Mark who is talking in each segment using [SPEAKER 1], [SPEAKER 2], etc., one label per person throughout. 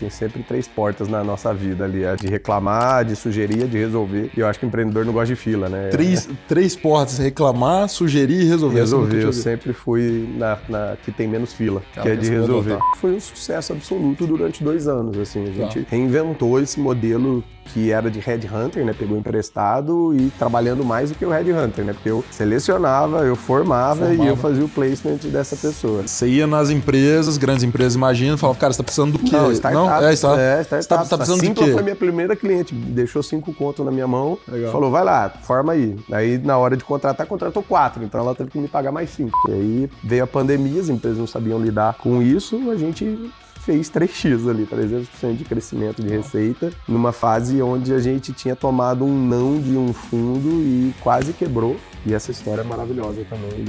[SPEAKER 1] Tem sempre 3 portas na nossa vida ali, a de reclamar, a de sugerir, a de resolver. E eu acho que o empreendedor não gosta de fila, né?
[SPEAKER 2] Três portas, reclamar, sugerir e resolver.
[SPEAKER 1] Eu sempre fui na que tem menos fila, que é de resolver. Foi um sucesso absoluto durante 2 anos, assim. A gente reinventou esse modelo que era de headhunter, né? Pegou emprestado e trabalhando mais do que o headhunter, né? Porque eu selecionava, eu formava e eu fazia o placement dessa pessoa.
[SPEAKER 2] Você ia nas empresas, grandes empresas, imagina, e falava, cara, você tá precisando do quê?
[SPEAKER 1] Não, startup.
[SPEAKER 2] Startup. Tá precisando de quê?
[SPEAKER 1] Foi minha primeira cliente, deixou 5 contos na minha mão, falou, vai lá, forma aí. Aí, na hora de contratar, contratou 4, então ela teve que me pagar mais 5. E aí veio a pandemia, as empresas não sabiam lidar com isso, a gente fez 3x ali, 300% de crescimento de receita, numa fase onde a gente tinha tomado um não de um fundo e quase quebrou. E essa história é maravilhosa também.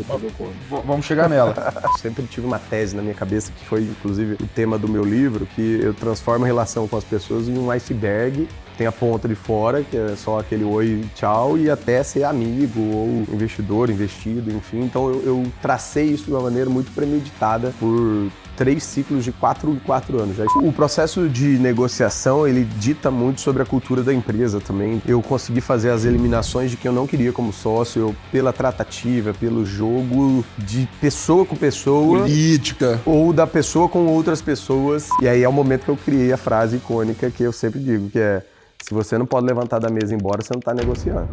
[SPEAKER 2] Vamos chegar nela.
[SPEAKER 1] Sempre tive uma tese na minha cabeça, que foi inclusive o tema do meu livro, que eu transformo a relação com as pessoas em um iceberg. Tem a ponta de fora, que é só aquele oi, tchau, e até ser amigo ou investidor, investido, enfim. Então eu tracei isso de uma maneira muito premeditada por 3 ciclos de 4 em 4 anos. O processo de negociação, ele dita muito sobre a cultura da empresa também. Eu consegui fazer as eliminações de quem eu não queria como sócio, pela tratativa, pelo jogo de pessoa com pessoa.
[SPEAKER 2] Política.
[SPEAKER 1] Ou da pessoa com outras pessoas. E aí é o momento que eu criei a frase icônica que eu sempre digo, que é: se você não pode levantar da mesa e ir embora, você não está negociando.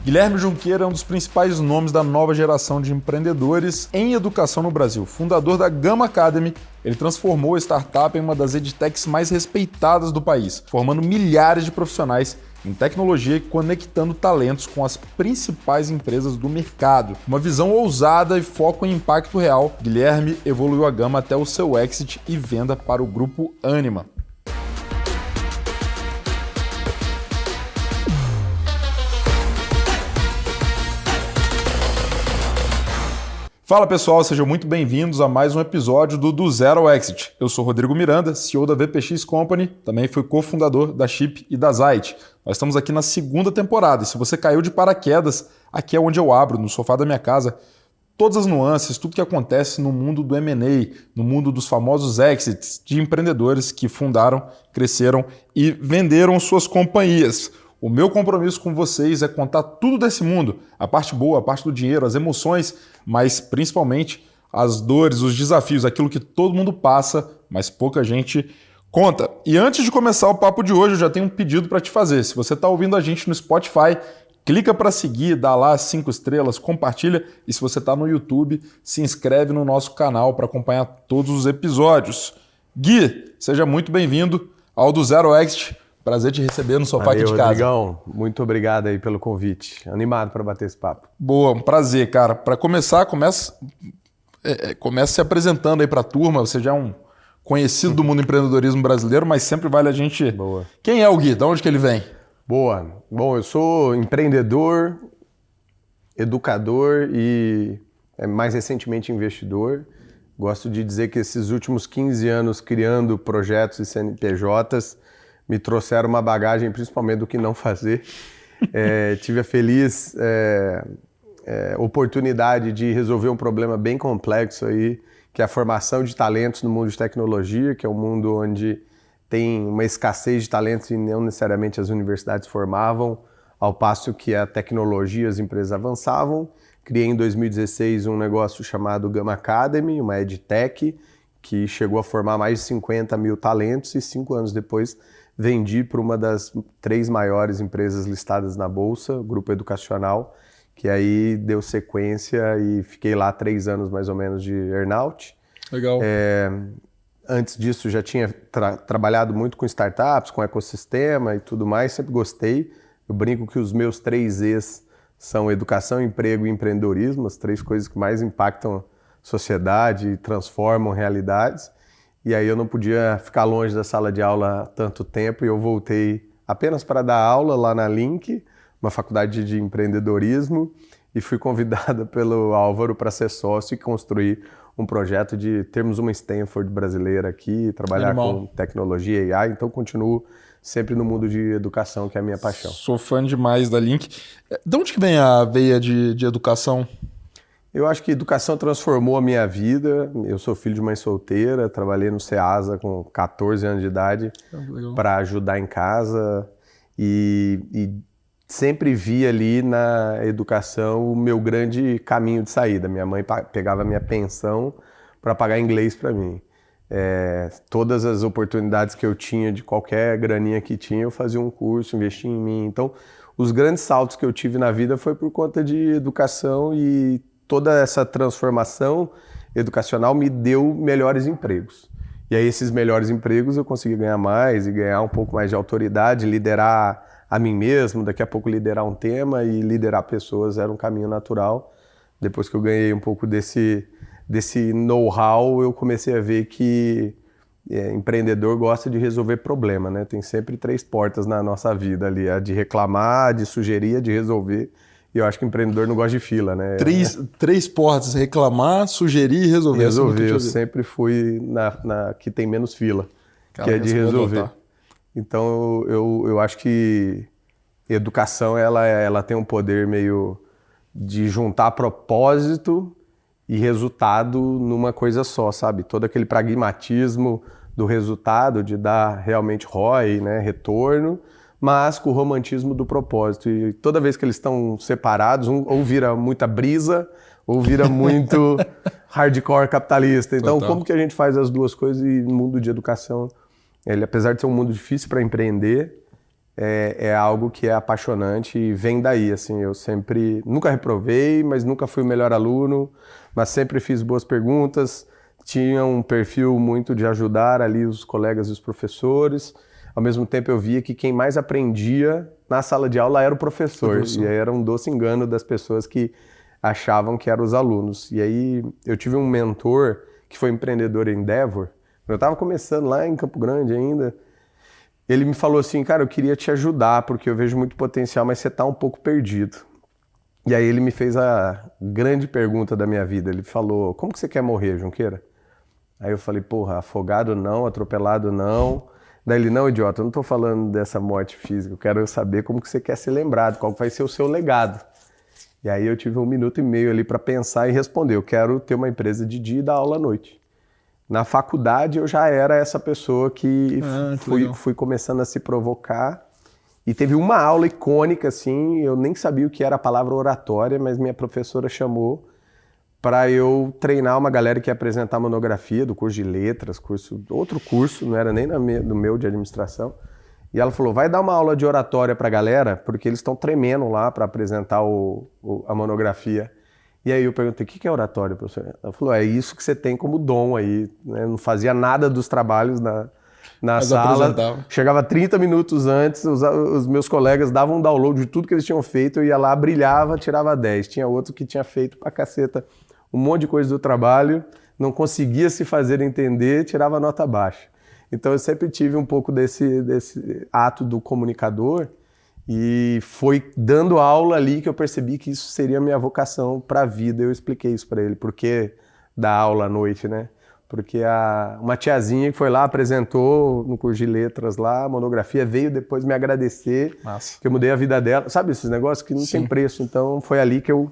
[SPEAKER 2] Guilherme Junqueira é um dos principais nomes da nova geração de empreendedores em educação no Brasil. Fundador da Gama Academy, ele transformou a startup em uma das edtechs mais respeitadas do país, formando milhares de profissionais em tecnologia e conectando talentos com as principais empresas do mercado. Uma visão ousada e foco em impacto real, Guilherme evoluiu a Gama até o seu exit e venda para o grupo Ânima. Fala pessoal, sejam muito bem-vindos a mais um episódio do Zero ao Exit. Eu sou Rodrigo Miranda, CEO da VPX Company, também fui cofundador da Chip e da Zite. Nós estamos aqui na 2ª temporada e se você caiu de paraquedas, aqui é onde eu abro, no sofá da minha casa, todas as nuances, tudo que acontece no mundo do M&A, no mundo dos famosos exits de empreendedores que fundaram, cresceram e venderam suas companhias. O meu compromisso com vocês é contar tudo desse mundo, a parte boa, a parte do dinheiro, as emoções, mas principalmente as dores, os desafios, aquilo que todo mundo passa, mas pouca gente conta. E antes de começar o papo de hoje, eu já tenho um pedido para te fazer. Se você está ouvindo a gente no Spotify, clica para seguir, dá lá 5 estrelas, compartilha. E se você está no YouTube, se inscreve no nosso canal para acompanhar todos os episódios. Gui, seja muito bem-vindo ao do Zero Exit. Prazer te receber no sofá aqui de casa.
[SPEAKER 1] Rodrigão, muito obrigado aí pelo convite. Animado para bater esse papo.
[SPEAKER 2] Boa, um prazer, cara. Para começar, comece se apresentando aí para a turma. Você já é um conhecido do mundo do empreendedorismo brasileiro, mas sempre vale a gente...
[SPEAKER 1] Boa.
[SPEAKER 2] Quem é o Gui? De onde que ele vem?
[SPEAKER 1] Boa. Bom, eu sou empreendedor, educador e mais recentemente investidor. Gosto de dizer que esses últimos 15 anos criando projetos e CNPJs me trouxeram uma bagagem principalmente do que não fazer. Tive a feliz oportunidade de resolver um problema bem complexo aí, que é a formação de talentos no mundo de tecnologia, que é um mundo onde tem uma escassez de talentos e não necessariamente as universidades formavam, ao passo que a tecnologia, as empresas avançavam. Criei em 2016 um negócio chamado Gama Academy, uma edtech, que chegou a formar mais de 50 mil talentos e 5 anos depois vendi para uma das 3 maiores empresas listadas na Bolsa, o Grupo Educacional, que aí deu sequência e fiquei lá 3 anos mais ou menos de earnout.
[SPEAKER 2] Legal.
[SPEAKER 1] Antes disso já tinha trabalhado muito com startups, com ecossistema e tudo mais, sempre gostei. Eu brinco que os meus 3 E's são educação, emprego e empreendedorismo, as 3 coisas que mais impactam a sociedade e transformam realidades. E aí eu não podia ficar longe da sala de aula tanto tempo e eu voltei apenas para dar aula lá na Link, uma faculdade de empreendedorismo, e fui convidada pelo Álvaro para ser sócio e construir um projeto de termos uma Stanford brasileira aqui, trabalhar com tecnologia e AI, então continuo sempre no mundo de educação, que é a minha paixão.
[SPEAKER 2] Sou fã demais da Link. De onde que vem a veia de educação?
[SPEAKER 1] Eu acho que educação transformou a minha vida. Eu sou filho de mãe solteira, trabalhei no Ceasa com 14 anos de idade para ajudar em casa e sempre vi ali na educação o meu grande caminho de saída. Minha mãe pegava minha pensão para pagar inglês para mim. Todas as oportunidades que eu tinha, de qualquer graninha que tinha, eu fazia um curso, investia em mim. Então, os grandes saltos que eu tive na vida foi por conta de educação e toda essa transformação educacional me deu melhores empregos. E aí, esses melhores empregos, eu consegui ganhar mais e ganhar um pouco mais de autoridade, liderar a mim mesmo, daqui a pouco liderar um tema e liderar pessoas era um caminho natural. Depois que eu ganhei um pouco desse know-how, eu comecei a ver que empreendedor gosta de resolver problema, né? Tem sempre 3 portas na nossa vida ali, a de reclamar, a de sugerir, a de resolver. E eu acho que empreendedor não gosta de fila, né?
[SPEAKER 2] Três portas, reclamar, sugerir e resolver.
[SPEAKER 1] Resolver, eu sempre fui na que tem menos fila, que é de resolver. Então eu acho que educação ela tem um poder meio de juntar propósito e resultado numa coisa só, sabe? Todo aquele pragmatismo do resultado, de dar realmente ROI, né? Retorno, mas com o romantismo do propósito. E toda vez que eles estão separados, ou vira muita brisa, ou vira muito hardcore capitalista. Então, como que a gente faz as duas coisas? E no mundo de educação, ele, apesar de ser um mundo difícil para empreender, é algo que é apaixonante e vem daí, assim, eu nunca reprovei, mas nunca fui o melhor aluno, mas sempre fiz boas perguntas, tinha um perfil muito de ajudar ali os colegas e os professores, ao mesmo tempo eu via que quem mais aprendia na sala de aula era o professor. E aí era um doce engano das pessoas que achavam que eram os alunos. E aí eu tive um mentor que foi empreendedor em Endeavor, eu estava começando lá em Campo Grande ainda. Ele me falou assim, cara, eu queria te ajudar porque eu vejo muito potencial, mas você está um pouco perdido. E aí ele me fez a grande pergunta da minha vida. Ele falou, como que você quer morrer, Junqueira? Aí eu falei, porra, afogado não, atropelado não. Daí ele, não, idiota, eu não estou falando dessa morte física, eu quero saber como que você quer ser lembrado, qual vai ser o seu legado. E aí eu tive 1 minuto e meio ali para pensar e responder, eu quero ter uma empresa de dia e dar aula à noite. Na faculdade eu já era essa pessoa que fui começando a se provocar e teve uma aula icônica, assim, eu nem sabia o que era a palavra oratória, mas minha professora chamou para eu treinar uma galera que ia apresentar monografia do curso de letras, outro curso, não era nem do meu de administração. E ela falou, vai dar uma aula de oratória para a galera, porque eles estão tremendo lá para apresentar a monografia. E aí eu perguntei, o que é oratório, professor? Ela falou, é isso que você tem como dom aí. Né? Não fazia nada dos trabalhos na sala. Chegava 30 minutos antes, os meus colegas davam um download de tudo que eles tinham feito, eu ia lá, brilhava, tirava 10. Tinha outro que tinha feito pra caceta um monte de coisa do trabalho, não conseguia se fazer entender, tirava nota baixa. Então eu sempre tive um pouco desse ato do comunicador e foi dando aula ali que eu percebi que isso seria a minha vocação para a vida. Eu expliquei isso para ele, por que dar aula à noite, né? Porque uma tiazinha que foi lá, apresentou no curso de letras lá, a monografia, veio depois me agradecer, que eu mudei a vida dela. Sabe esses negócios que não tem preço? Então foi ali que eu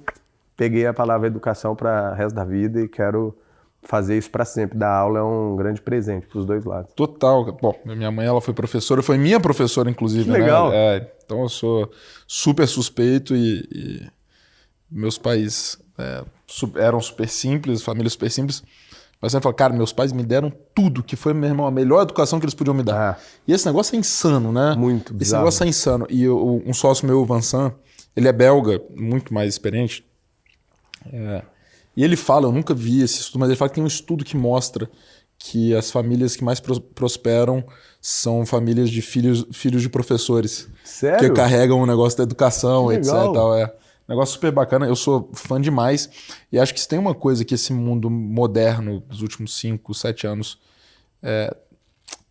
[SPEAKER 1] peguei a palavra educação para o resto da vida e quero fazer isso para sempre. Dar aula é um grande presente para os dois lados.
[SPEAKER 2] Total. Bom, minha mãe ela foi professora, foi minha professora inclusive.
[SPEAKER 1] Que legal.
[SPEAKER 2] Né? Então eu sou super suspeito e meus pais eram super simples, família super simples. Mas você fala, cara, meus pais me deram tudo, que foi, meu irmão, a melhor educação que eles podiam me dar. E esse negócio é insano, né?
[SPEAKER 1] Muito bizarro.
[SPEAKER 2] Esse negócio é insano. E um sócio meu, o Vincent, ele é belga, muito mais experiente. E ele fala, eu nunca vi esse estudo, mas ele fala que tem um estudo que mostra que as famílias que mais prosperam são famílias de filhos de professores.
[SPEAKER 1] Sério?
[SPEAKER 2] Que carregam o negócio da educação, etc.
[SPEAKER 1] Legal.
[SPEAKER 2] Negócio super bacana, eu sou fã demais. E acho que se tem uma coisa que esse mundo moderno, dos últimos 5, 7 anos,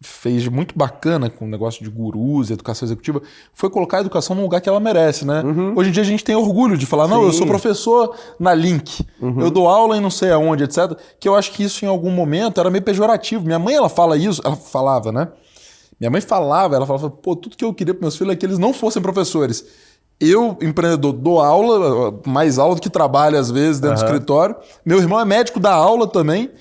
[SPEAKER 2] fez de muito bacana com o negócio de gurus e educação executiva, foi colocar a educação no lugar que ela merece, né? Hoje em dia a gente tem orgulho de falar, não, eu sou professor na Link, eu dou aula em não sei aonde, etc. Que eu acho que isso em algum momento era meio pejorativo. Minha mãe, ela fala isso, ela falava, né? Minha mãe falava, pô, tudo que eu queria para meus filhos é que eles não fossem professores. Eu, empreendedor, dou aula, mais aula do que trabalho às vezes dentro do escritório. Meu irmão é médico, dá aula também.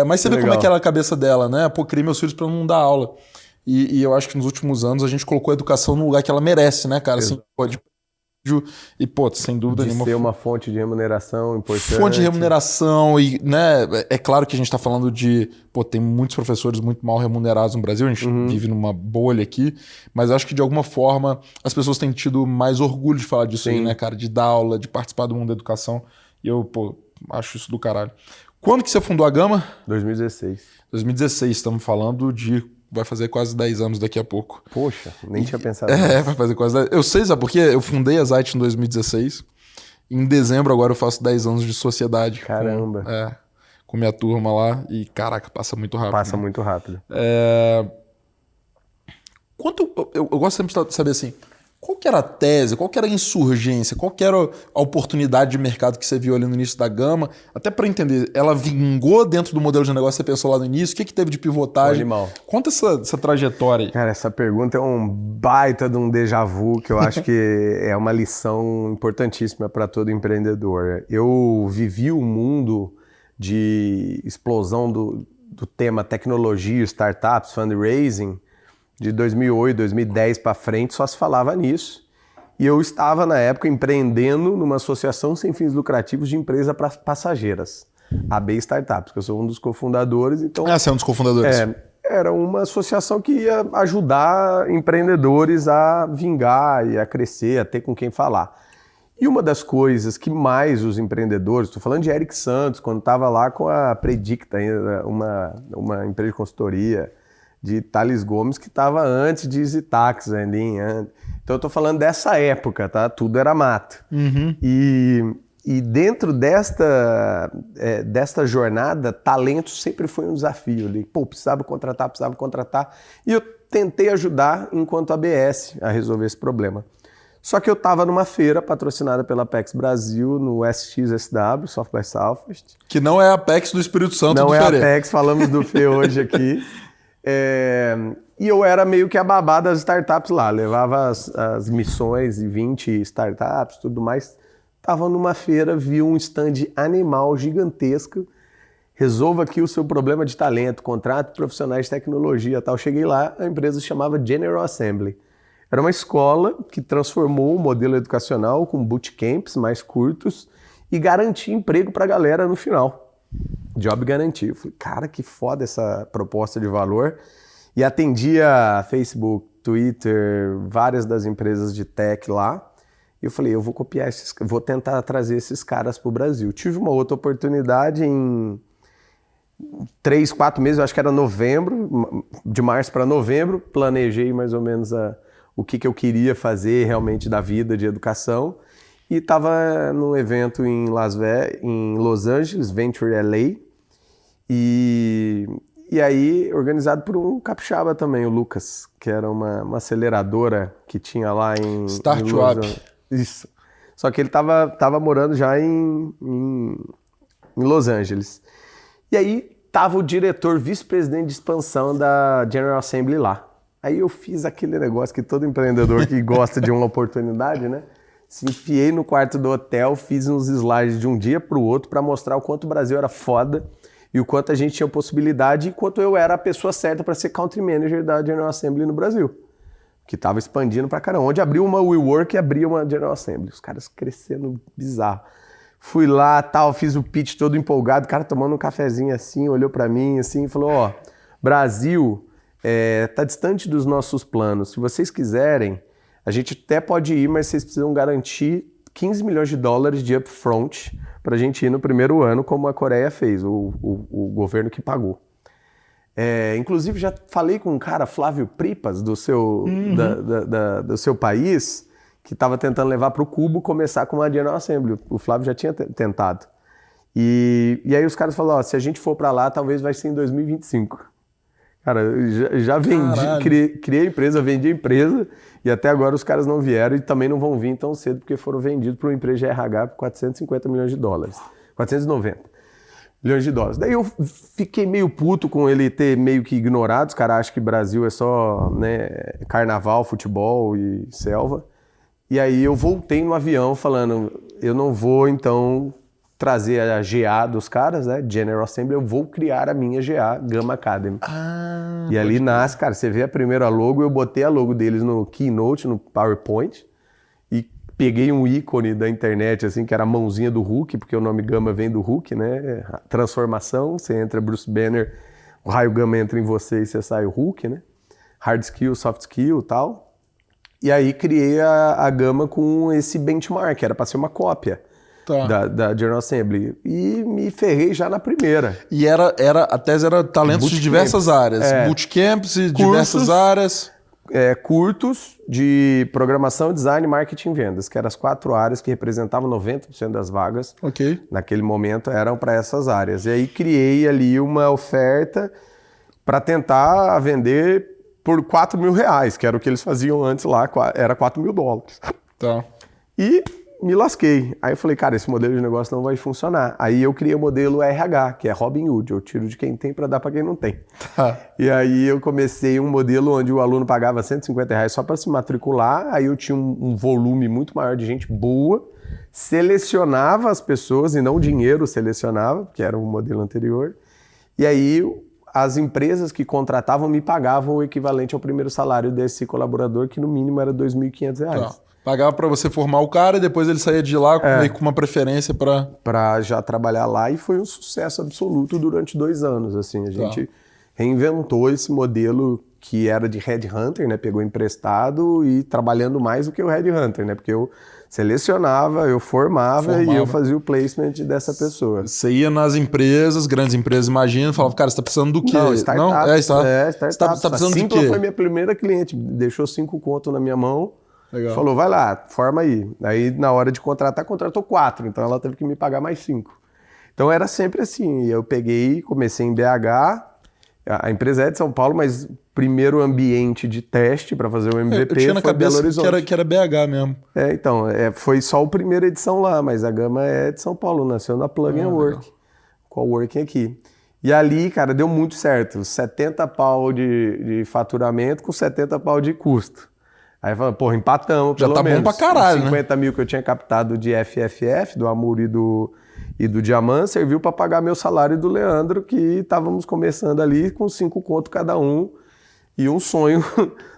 [SPEAKER 2] Mas você vê como é que era a cabeça dela, né? Pô, criei meus filhos para não dar aula. E eu acho que nos últimos anos a gente colocou a educação no lugar que ela merece, né, cara? Assim, pode... E, pô, sem dúvida nenhuma.
[SPEAKER 1] Ser uma fonte de remuneração importante.
[SPEAKER 2] Fonte de remuneração, e, né? É claro que a gente está falando de. Pô, tem muitos professores muito mal remunerados no Brasil, a gente vive numa bolha aqui, mas eu acho que de alguma forma as pessoas têm tido mais orgulho de falar disso aí, né, cara? De dar aula, de participar do mundo da educação. E eu, pô, acho isso do caralho. Quando que você fundou a Gama?
[SPEAKER 1] 2016.
[SPEAKER 2] 2016, estamos falando de. Vai fazer quase 10 anos daqui a pouco.
[SPEAKER 1] Poxa, nem tinha pensado
[SPEAKER 2] nisso. Vai fazer quase 10. Eu sei, sabe por quê? Eu fundei a Zite em 2016. Em dezembro agora eu faço 10 anos de sociedade.
[SPEAKER 1] Caramba.
[SPEAKER 2] Com minha turma lá. E caraca, passa muito rápido.
[SPEAKER 1] Passa muito rápido.
[SPEAKER 2] Eu gosto sempre de saber assim, qual que era a tese, qual que era a insurgência, qual que era a oportunidade de mercado que você viu ali no início da Gama, até para entender, ela vingou dentro do modelo de negócio que você pensou lá no início, o que teve de pivotagem?
[SPEAKER 1] Animal.
[SPEAKER 2] Conta essa trajetória aí.
[SPEAKER 1] Cara, essa pergunta é um baita de um déjà vu, que eu acho que é uma lição importantíssima para todo empreendedor. Eu vivi um mundo de explosão do tema tecnologia, startups, fundraising, de 2008, 2010 para frente, só se falava nisso. E eu estava, na época, empreendendo numa associação sem fins lucrativos de empresas passageiras, AB Startups, que eu sou um dos cofundadores. Então,
[SPEAKER 2] você é um dos cofundadores?
[SPEAKER 1] Era uma associação que ia ajudar empreendedores a vingar e a crescer, a ter com quem falar. E uma das coisas que mais os empreendedores, estou falando de Eric Santos, quando estava lá com a Predicta, uma empresa de consultoria, de Thales Gomes, que estava antes de EasyTax ainda. Então eu estou falando dessa época, tá? Tudo era mato. E dentro desta jornada, talento sempre foi um desafio. Pô, precisava contratar. E eu tentei ajudar enquanto ABS a resolver esse problema. Só que eu estava numa feira patrocinada pela Apex Brasil, no SXSW, South by Southwest.
[SPEAKER 2] Que não é a Apex do Espírito Santo do Ferê.
[SPEAKER 1] Não é a Apex, falamos do Fê hoje aqui. E eu era meio que a babá das startups lá, levava as missões e 20 startups, tudo mais. Estava numa feira, vi um stand animal gigantesco, resolva aqui o seu problema de talento, contrate profissionais de tecnologia e tal. Cheguei lá, a empresa se chamava General Assembly. Era uma escola que transformou o modelo educacional com bootcamps mais curtos e garantia emprego para a galera no final. Job Guarantee. Eu falei, cara, que foda essa proposta de valor. E atendia Facebook, Twitter, várias das empresas de tech lá. E eu falei, eu vou copiar vou tentar trazer esses caras para o Brasil. Tive uma outra oportunidade em 3, 4 meses, eu acho que era novembro, de março para novembro. Planejei mais ou menos o que eu queria fazer realmente da vida de educação. E estava num evento em Los Angeles, Venture LA, e aí organizado por um capixaba também, o Lucas, que era uma aceleradora que tinha lá em
[SPEAKER 2] Startup.
[SPEAKER 1] Isso. Só que ele estava morando já em Los Angeles. E aí estava o diretor, vice-presidente de expansão da General Assembly lá. Aí eu fiz aquele negócio que todo empreendedor que gosta de uma oportunidade, né? Se enfiei no quarto do hotel, fiz uns slides de um dia para o outro para mostrar o quanto o Brasil era foda e o quanto a gente tinha possibilidade e quanto eu era a pessoa certa para ser country manager da General Assembly no Brasil, que estava expandindo para caramba. Onde abriu uma WeWork, abria uma General Assembly. Os caras crescendo bizarro. Fui lá, tal, fiz o pitch todo empolgado, o cara tomando um cafezinho assim, olhou para mim assim e falou, ó, Brasil tá distante dos nossos planos. Se vocês quiserem, a gente até pode ir, mas vocês precisam garantir $15 milhões de upfront para a gente ir no primeiro ano, como a Coreia fez, o governo que pagou. Inclusive, já falei com um cara, Flávio Pripas, do seu país, que estava tentando levar para o Cubo começar com uma General Assembly. O Flávio já tinha tentado. E aí os caras falaram, ó, se a gente for para lá, talvez vai ser em 2025. Cara, eu já vendi, criei a empresa, vendi a empresa e até agora os caras não vieram e também não vão vir tão cedo porque foram vendidos para uma empresa de RH por $450 milhões. 490 milhões de dólares. Daí eu fiquei meio puto com ele ter meio que ignorado. Os caras acham que Brasil é só, né, carnaval, futebol e selva. E aí eu voltei no avião falando, eu não vou então trazer a GA dos caras, né? General Assembly, eu vou criar a minha GA, Gama Academy. E ali nasce, cara, você vê a primeira logo, eu botei a logo deles no Keynote, no PowerPoint, e peguei um ícone da internet, assim, que era a mãozinha do Hulk, porque o nome Gama vem do Hulk, né? Transformação, você entra Bruce Banner, o raio Gama entra em você e você sai o Hulk, né? Hard skill, soft skill e tal. E aí criei a Gama com esse benchmark, era para ser uma cópia da General Assembly. E me ferrei já na primeira.
[SPEAKER 2] E a tese era talentos de diversas áreas. Bootcamps e diversas áreas.
[SPEAKER 1] Curtos de programação, design, marketing e vendas, que eram as 4 áreas que representavam 90% das vagas. Naquele momento eram para essas áreas. E aí criei ali uma oferta para tentar vender por R$4.000, que era o que eles faziam antes lá, era $4.000. E me lasquei. Aí eu falei, cara, esse modelo de negócio não vai funcionar. Aí eu criei o modelo RH, que é Robin Hood. Eu tiro de quem tem para dar para quem não tem. E aí eu comecei um modelo onde o aluno pagava R$150 só para se matricular. Aí eu tinha um volume muito maior de gente boa, selecionava as pessoas e não o dinheiro selecionava, que era o modelo anterior. E aí as empresas que contratavam me pagavam o equivalente ao primeiro salário desse colaborador, que no mínimo era R$2.500.
[SPEAKER 2] Pagava para você formar o cara e depois ele saía de lá meio com uma preferência
[SPEAKER 1] para já trabalhar lá, e foi um sucesso absoluto durante 2 anos. Assim, a gente reinventou esse modelo que era de headhunter, né? Pegou emprestado e trabalhando mais do que o headhunter, né? Porque eu selecionava, eu formava e eu fazia o placement dessa pessoa.
[SPEAKER 2] Você ia nas empresas, grandes empresas, imagina, falava, cara, você tá precisando do quê?
[SPEAKER 1] Não, startup.
[SPEAKER 2] Startup. Você tá precisando de quê?
[SPEAKER 1] Foi minha primeira cliente, deixou 5 contos na minha mão.
[SPEAKER 2] Legal.
[SPEAKER 1] Falou, vai lá, forma aí. Aí, na hora de contratar, contratou 4, então ela teve que me pagar mais 5. Então, era sempre assim. Eu peguei, comecei em BH, a empresa é de São Paulo, mas o primeiro ambiente de teste para fazer o MVP
[SPEAKER 2] eu tinha na
[SPEAKER 1] foi
[SPEAKER 2] cabeça
[SPEAKER 1] Belo Horizonte.
[SPEAKER 2] Que era BH mesmo.
[SPEAKER 1] Então, foi só a primeira edição lá, mas a Gama é de São Paulo, nasceu na Plug and Work, coworking aqui. E ali, cara, deu muito certo. 70 pau de faturamento com 70 pau de custo. Aí falando, porra, empatamos, pelo menos.
[SPEAKER 2] Já tá bom pra caralho,
[SPEAKER 1] 50 mil que eu tinha captado de FFF, do Amur e do Diamant, serviu para pagar meu salário e do Leandro, que estávamos começando ali com 5 contos cada um e um sonho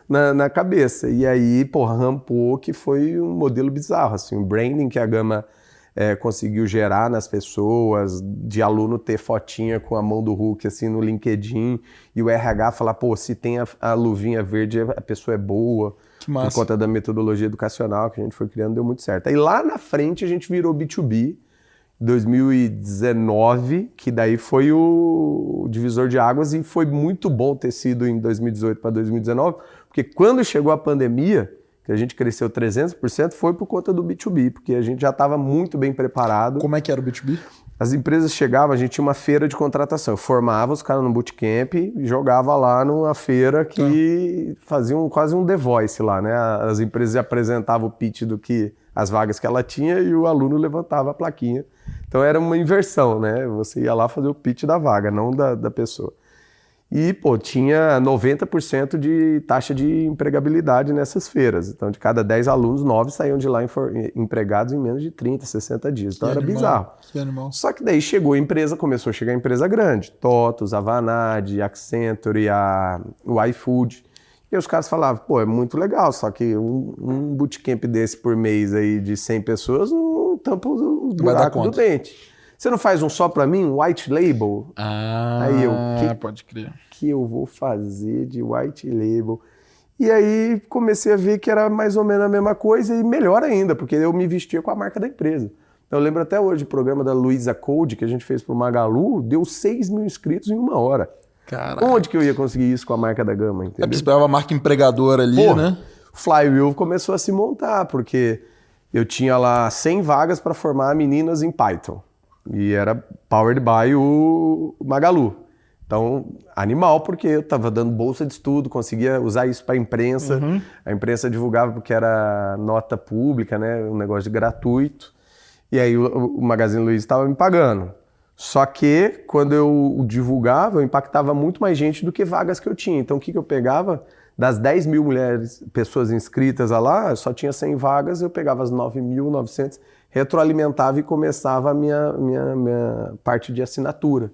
[SPEAKER 1] na cabeça. E aí, porra, rampou, que foi um modelo bizarro, assim, o branding que a Gama conseguiu gerar nas pessoas, de aluno ter fotinha com a mão do Hulk, assim, no LinkedIn, e o RH falar, pô, se tem a luvinha verde, a pessoa é boa. Por conta da metodologia educacional que a gente foi criando, deu muito certo. Aí lá na frente a gente virou B2B, 2019, que daí foi o divisor de águas, e foi muito bom ter sido em 2018 para 2019, porque quando chegou a pandemia, que a gente cresceu 300%, foi por conta do B2B, porque a gente já estava muito bem preparado.
[SPEAKER 2] Como é que era o B2B?
[SPEAKER 1] As empresas chegavam, a gente tinha uma feira de contratação. Eu formava os caras no bootcamp e jogava lá numa feira que faziam quase um The Voice lá, né? As empresas apresentavam o pitch as vagas que ela tinha e o aluno levantava a plaquinha. Então era uma inversão, né? Você ia lá fazer o pitch da vaga, não da pessoa. E, pô, tinha 90% de taxa de empregabilidade nessas feiras. Então, de cada 10 alunos, 9 saíam de lá empregados em menos de 30, 60 dias. Então, era bizarro.
[SPEAKER 2] Que animal.
[SPEAKER 1] Só que daí chegou a empresa, começou a chegar a empresa grande. TOTUS, Avanade, Accenture, o iFood. E os caras falavam, pô, é muito legal, só que um bootcamp desse por mês aí de 100 pessoas não tampa o buraco do dente. Você não faz um só pra mim, um white label? Aí eu,
[SPEAKER 2] pode crer.
[SPEAKER 1] Que eu vou fazer de white label? E aí comecei a ver que era mais ou menos a mesma coisa e melhor ainda, porque eu me vestia com a marca da empresa. Então, eu lembro até hoje o programa da Luiza Code, que a gente fez pro Magalu, deu 6 mil inscritos em 1 hora.
[SPEAKER 2] Caraca.
[SPEAKER 1] Onde que eu ia conseguir isso com a marca da Gama, entendeu?
[SPEAKER 2] Você esperava a marca empregadora ali, né?
[SPEAKER 1] O Flywheel começou a se montar, porque eu tinha lá 100 vagas para formar meninas em Python. E era powered by o Magalu. Então, animal, porque eu estava dando bolsa de estudo, conseguia usar isso para a imprensa. A imprensa divulgava porque era nota pública, né? Um negócio de gratuito. E aí o Magazine Luiza estava me pagando. Só que, quando eu divulgava, eu impactava muito mais gente do que vagas que eu tinha. Então, o que eu pegava? das 10 mil pessoas inscritas lá, só tinha 100 vagas, eu pegava as 9.900, retroalimentava e começava a minha parte de assinatura.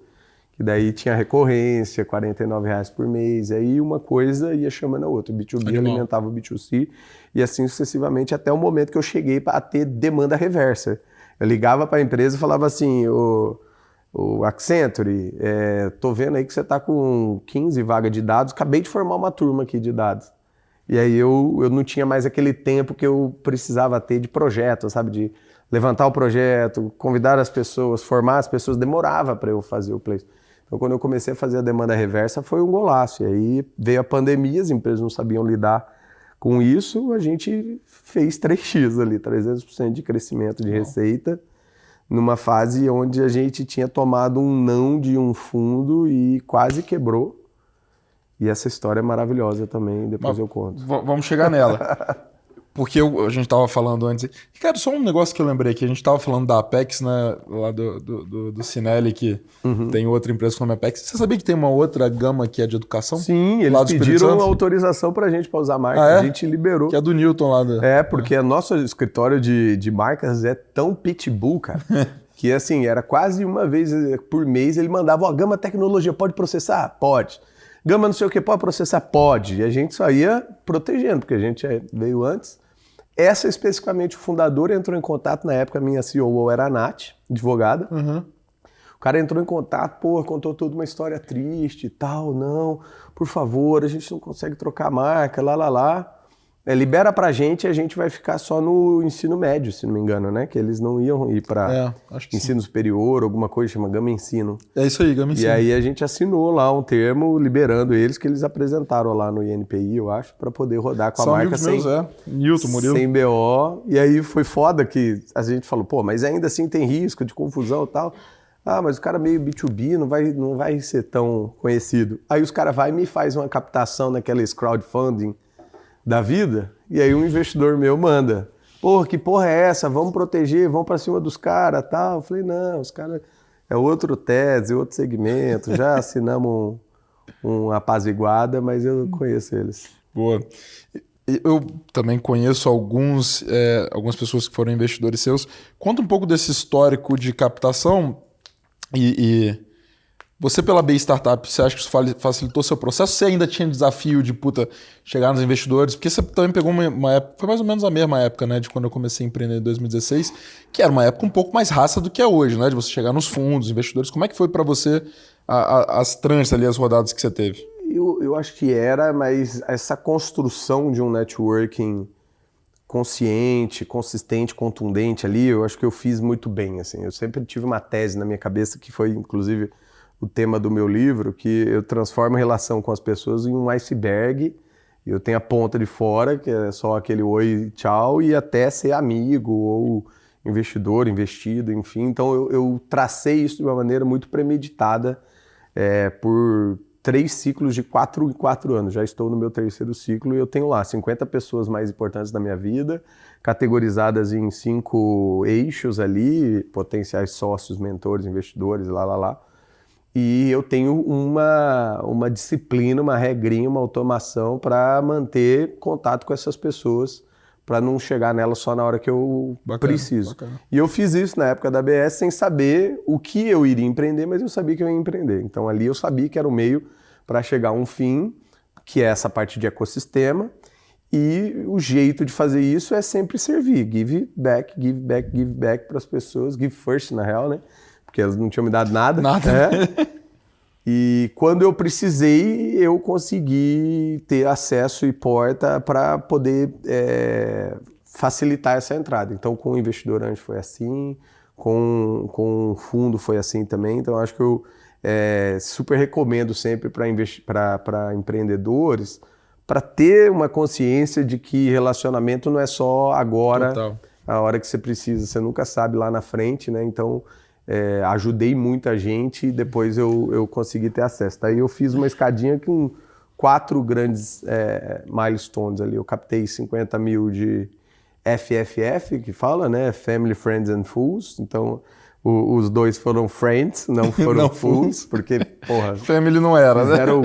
[SPEAKER 1] Que daí tinha recorrência, R$49 por mês, e aí uma coisa ia chamando a outra. O B2B alimentava o B2C, e assim sucessivamente, até o momento que eu cheguei a ter demanda reversa. Eu ligava para a empresa e falava assim, o Accenture, tô vendo aí que você está com 15 vagas de dados, acabei de formar uma turma aqui de dados. E aí eu não tinha mais aquele tempo que eu precisava ter de projeto, sabe? De levantar o projeto, convidar as pessoas, formar as pessoas, demorava para eu fazer o placement. Então, quando eu comecei a fazer a demanda reversa, foi um golaço. E aí veio a pandemia, as empresas não sabiam lidar com isso, a gente fez 3x ali, 300% de crescimento de receita, numa fase onde a gente tinha tomado um não de um fundo e quase quebrou. E essa história é maravilhosa também, depois eu conto.
[SPEAKER 2] Vamos chegar nela. Porque a gente estava falando antes... Ricardo, só um negócio que eu lembrei aqui. A gente estava falando da Apex, né? Lá do Cinelli, que tem outra empresa com a Apex. Você sabia que tem uma outra gama que é de educação?
[SPEAKER 1] Sim, eles pediram autorização para a gente para usar a marca. A gente liberou.
[SPEAKER 2] Que é do Newton lá.
[SPEAKER 1] Porque nosso escritório de marcas é tão pitbull, cara, que assim, era quase uma vez por mês ele mandava, Gama Tecnologia, pode processar? Pode. Gama não sei o que, pode processar? Pode. E a gente só ia protegendo, porque a gente veio antes. Essa especificamente, o fundador entrou em contato, na época a minha CEO era a Nath, advogada. O cara entrou em contato, contou toda uma história triste e tal, não, por favor, a gente não consegue trocar a marca, lá. Libera pra gente e a gente vai ficar só no ensino médio, se não me engano, né? Que eles não iam ir para ensino superior, alguma coisa, chama Gama Ensino.
[SPEAKER 2] É isso aí, Gama Ensino.
[SPEAKER 1] E aí a gente assinou lá um termo liberando eles, que eles apresentaram lá no INPI, eu acho, para poder rodar com a marca sem,
[SPEAKER 2] Newton, Murilo.
[SPEAKER 1] sem BO. E aí foi foda que a gente falou, mas ainda assim tem risco de confusão e tal. Mas o cara meio B2B, não vai ser tão conhecido. Aí os caras vai e me faz uma captação naqueles crowdfunding da vida, e aí um investidor meu manda, que porra é essa? Vamos proteger, vamos pra cima dos caras, tal. Eu falei, não, os caras é outro tese, outro segmento, já assinamos uma apaziguada, mas eu conheço eles.
[SPEAKER 2] Boa. Eu também conheço algumas pessoas que foram investidores seus. Conta um pouco desse histórico de captação e você, pela B Startup, você acha que isso facilitou seu processo? Você ainda tinha desafio de chegar nos investidores? Porque você também pegou uma época, foi mais ou menos a mesma época, né, de quando eu comecei a empreender em 2016, que era uma época um pouco mais raça do que é hoje, né, de você chegar nos fundos, investidores. Como é que foi para você as tranches ali, as rodadas que você teve?
[SPEAKER 1] Eu acho que era, mas essa construção de um networking consciente, consistente, contundente ali, eu acho que eu fiz muito bem, assim. Eu sempre tive uma tese na minha cabeça que foi, inclusive, o tema do meu livro, que eu transformo a relação com as pessoas em um iceberg. Eu tenho a ponta de fora, que é só aquele oi, tchau, e até ser amigo ou investidor, investido, enfim. Então eu tracei isso de uma maneira muito premeditada por 3 ciclos de 4 em 4 anos. Já estou no meu 3º ciclo e eu tenho lá 50 pessoas mais importantes da minha vida, categorizadas em 5 eixos ali, potenciais sócios, mentores, investidores, lá. E eu tenho uma disciplina, uma regrinha, uma automação para manter contato com essas pessoas, para não chegar nelas só na hora que eu preciso. Bacana. E eu fiz isso na época da ABS sem saber o que eu iria empreender, mas eu sabia que eu ia empreender. Então ali eu sabia que era o meio para chegar a um fim, que é essa parte de ecossistema, e o jeito de fazer isso é sempre servir. Give back para as pessoas, give first na real, né? Porque elas não tinham me dado nada. E quando eu precisei, eu consegui ter acesso e porta para poder facilitar essa entrada. Então, com o investidor anjo foi assim, com o fundo foi assim também. Então, acho que eu super recomendo sempre para empreendedores, para ter uma consciência de que relacionamento não é só agora, total, a hora que você precisa. Você nunca sabe lá na frente, né? Então, ajudei muita gente e depois eu consegui ter acesso. Daí eu fiz uma escadinha com 4 grandes milestones ali. Eu captei 50 mil de FFF, que fala, né? Family, Friends and Fools. Então, Os dois foram friends, não foram
[SPEAKER 2] Não
[SPEAKER 1] fools, porque, porra,
[SPEAKER 2] Family não era, né?
[SPEAKER 1] fizeram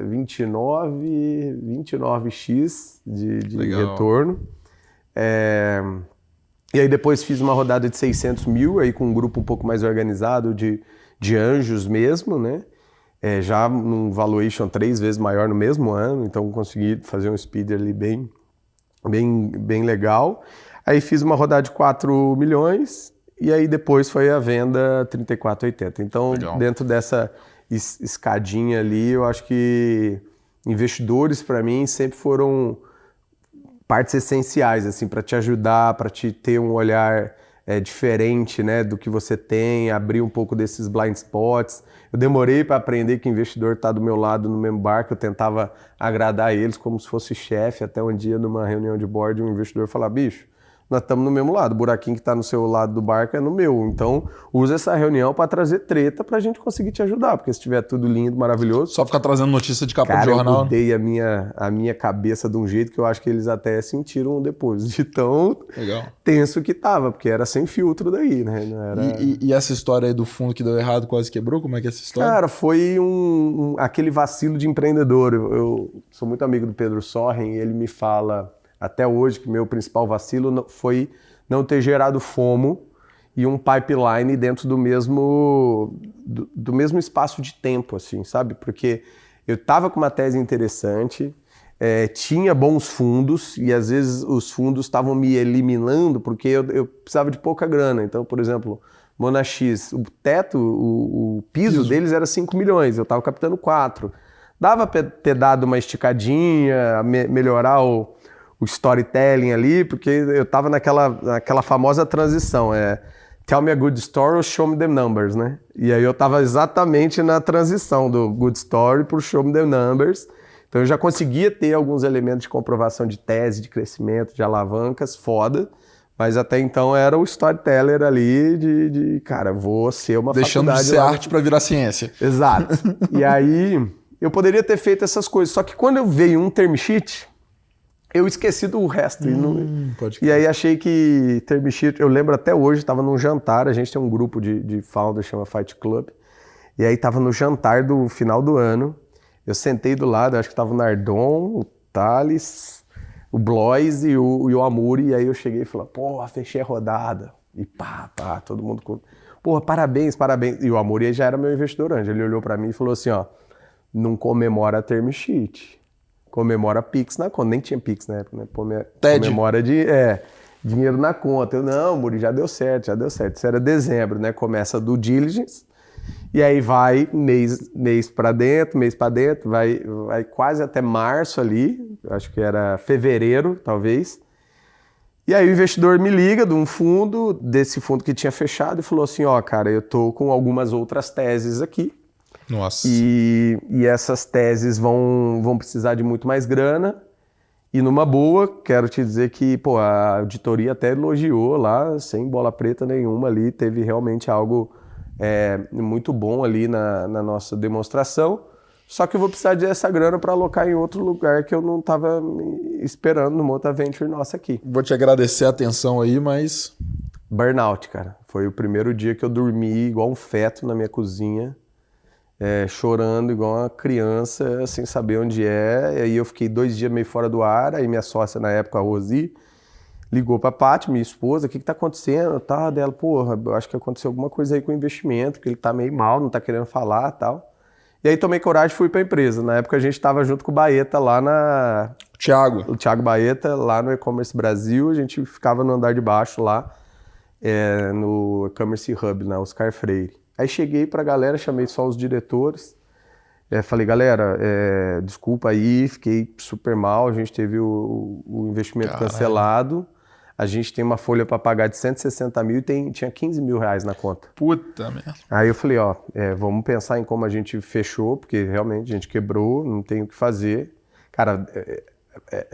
[SPEAKER 1] 29x de
[SPEAKER 2] Legal.
[SPEAKER 1] retorno. E aí depois fiz uma rodada de 600 mil, aí com um grupo um pouco mais organizado de anjos mesmo, né? Já num valuation 3 vezes maior no mesmo ano, então consegui fazer um speed ali bem legal. Aí fiz uma rodada de 4 milhões e aí depois foi a venda 34,80. Então,
[SPEAKER 2] Legal.
[SPEAKER 1] dentro dessa escadinha ali, eu acho que investidores para mim sempre foram partes essenciais assim para te ajudar, para te ter um olhar diferente, né, do que você tem, abrir um pouco desses blind spots. Eu demorei para aprender que o investidor está do meu lado no mesmo barco, eu tentava agradar eles como se fosse chefe, até um dia numa reunião de board um investidor falar, bicho, nós estamos no mesmo lado, o buraquinho que está no seu lado do barco é no meu, então usa essa reunião para trazer treta para a gente conseguir te ajudar, porque se tiver tudo lindo, maravilhoso...
[SPEAKER 2] Só ficar trazendo notícia de capa de
[SPEAKER 1] Cara,
[SPEAKER 2] jornal.
[SPEAKER 1] eu mudei a minha cabeça de um jeito que eu acho que eles até sentiram depois, de tão
[SPEAKER 2] Legal.
[SPEAKER 1] tenso que tava, porque era sem filtro daí, né? Não era...
[SPEAKER 2] E essa história aí do fundo que deu errado, quase quebrou? Como é que é essa história?
[SPEAKER 1] Cara, foi aquele vacilo de empreendedor. Eu sou muito amigo do Pedro Sorren e ele me fala até hoje que meu principal vacilo foi não ter gerado FOMO e um pipeline dentro do mesmo espaço de tempo, assim, sabe? Porque eu estava com uma tese interessante, tinha bons fundos e às vezes os fundos estavam me eliminando porque eu precisava de pouca grana. Então, por exemplo, Monax, o teto, o piso deles era 5 milhões, eu estava captando 4. Dava para ter dado uma esticadinha, melhorar o storytelling ali, porque eu estava naquela famosa transição, tell me a good story or show me the numbers, né? E aí eu estava exatamente na transição do good story para o show me the numbers. Então eu já conseguia ter alguns elementos de comprovação de tese, de crescimento, de alavancas, foda, mas até então era o storyteller ali de cara, vou ser uma
[SPEAKER 2] Deixando
[SPEAKER 1] faculdade...
[SPEAKER 2] Deixando de ser arte para virar ciência.
[SPEAKER 1] Exato. E aí eu poderia ter feito essas coisas, só que quando eu veio um term sheet, eu esqueci do resto. E aí achei que term sheet, eu lembro até hoje, estava num jantar, a gente tem um grupo de founders, chama Fight Club, e aí estava no jantar do final do ano, eu sentei do lado, acho que estava o Nardon, o Thales, o Blois e o Amuri, e aí eu cheguei e falei, pô, fechei a rodada. E pá, todo mundo... Pô, parabéns. E o Amuri já era meu investidor anjo, ele olhou para mim e falou assim, ó, não comemora term sheet. Comemora Pix na conta, nem tinha Pix na época, né? Comemora dinheiro na conta. Eu, não, Muri, já deu certo. Isso era dezembro, né? Começa do diligence, e aí vai mês para dentro, vai quase até março ali, acho que era fevereiro, talvez. E aí o investidor me liga de um fundo, desse fundo que tinha fechado, e falou assim, ó, cara, eu tô com algumas outras teses aqui.
[SPEAKER 2] Nossa.
[SPEAKER 1] E essas teses vão precisar de muito mais grana. E numa boa, quero te dizer que pô, a auditoria até elogiou lá, sem bola preta nenhuma ali, teve realmente algo muito bom ali na nossa demonstração. Só que eu vou precisar dessa grana para alocar em outro lugar que eu não estava esperando numa outra venture nossa aqui.
[SPEAKER 2] Vou te agradecer a atenção aí, mas...
[SPEAKER 1] Burnout, cara. Foi o primeiro dia que eu dormi igual um feto na minha cozinha. Chorando igual uma criança, sem saber onde é. E aí eu fiquei 2 dias meio fora do ar. Aí minha sócia na época, a Rosi, ligou pra Paty, minha esposa, o que tá acontecendo? Tá, dela, porra, eu acho que aconteceu alguma coisa aí com o investimento, que ele tá meio mal, não tá querendo falar e tal. E aí tomei coragem e fui pra empresa. Na época a gente tava junto com o Baeta lá o Thiago Baeta, lá no E-Commerce Brasil. A gente ficava no andar de baixo lá, no E-Commerce Hub, na Oscar Freire. Aí cheguei pra galera, chamei só os diretores, falei, galera, desculpa aí, fiquei super mal, a gente teve o investimento cancelado, a gente tem uma folha para pagar de 160 mil e tinha 15 mil reais na conta.
[SPEAKER 2] Puta merda.
[SPEAKER 1] Aí eu falei, ó, vamos pensar em como a gente fechou, porque realmente a gente quebrou, não tem o que fazer. Cara,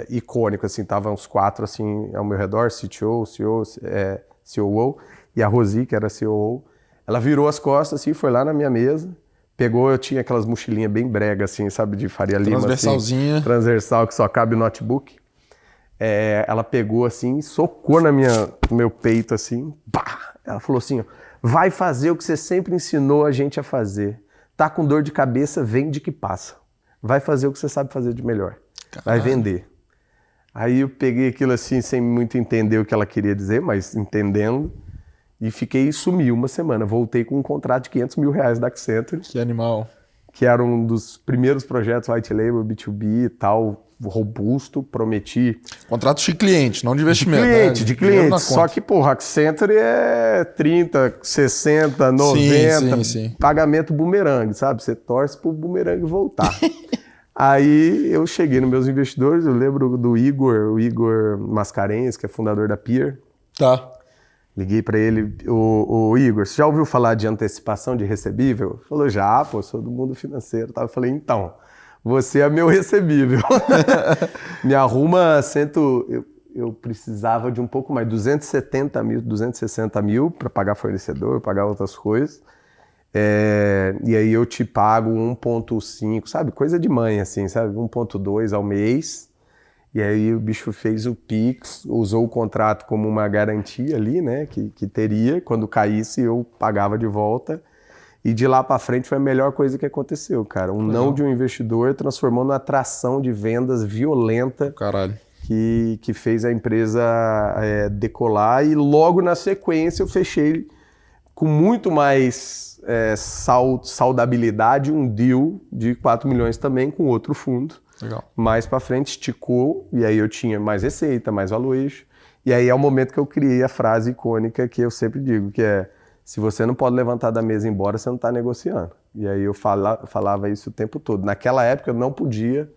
[SPEAKER 1] icônico, assim, tava uns 4 assim ao meu redor, CTO, CEO, COO, e a Rosi, que era COO. Ela virou as costas, assim, foi lá na minha mesa, eu tinha aquelas mochilinhas bem brega, assim, sabe, de Faria Lima.
[SPEAKER 2] Transversalzinha.
[SPEAKER 1] Assim, transversal, que só cabe o notebook. Ela pegou, assim, socou no meu peito, assim, pá! Ela falou assim, Vai fazer o que você sempre ensinou a gente a fazer. Tá com dor de cabeça, vende que passa. Vai fazer o que você sabe fazer de melhor. Vai vender. Aí eu peguei aquilo assim, sem muito entender o que ela queria dizer, mas entendendo. E sumi uma semana. Voltei com um contrato de R$500 mil da Accenture.
[SPEAKER 2] Que animal.
[SPEAKER 1] Que era um dos primeiros projetos white label, B2B e tal, robusto, prometi.
[SPEAKER 2] Contrato de cliente, não de investimento.
[SPEAKER 1] De cliente. Só que, porra, Accenture é 30, 60, 90,
[SPEAKER 2] sim.
[SPEAKER 1] Pagamento bumerangue, sabe? Você torce pro bumerangue voltar. Aí eu cheguei nos meus investidores, eu lembro do Igor, o Igor Mascarenhas, que é fundador da Peer.
[SPEAKER 2] Tá.
[SPEAKER 1] Liguei para ele, o Igor, você já ouviu falar de antecipação de recebível? Ele falou, já, pô, sou do mundo financeiro. Eu falei, então, você é meu recebível. Me arruma eu precisava de um pouco mais, 270 mil, 260 mil para pagar fornecedor, pagar outras coisas. E aí eu te pago 1,5, sabe? Coisa de mãe, assim, sabe? 1,2 ao mês. E aí o bicho fez o Pix, usou o contrato como uma garantia ali, né? Que teria, quando caísse eu pagava de volta. E de lá para frente foi a melhor coisa que aconteceu, cara. Não de um investidor transformou numa atração de vendas violenta.
[SPEAKER 2] Caralho.
[SPEAKER 1] Que fez a empresa decolar. E logo na sequência eu fechei com muito mais saudabilidade um deal de 4 milhões também com outro fundo.
[SPEAKER 2] Legal.
[SPEAKER 1] Mais para frente esticou e aí eu tinha mais receita, mais valuation. E aí é o momento que eu criei a frase icônica que eu sempre digo, que é: se você não pode levantar da mesa e ir embora, você não está negociando. E aí eu falava isso o tempo todo. Naquela época eu não podia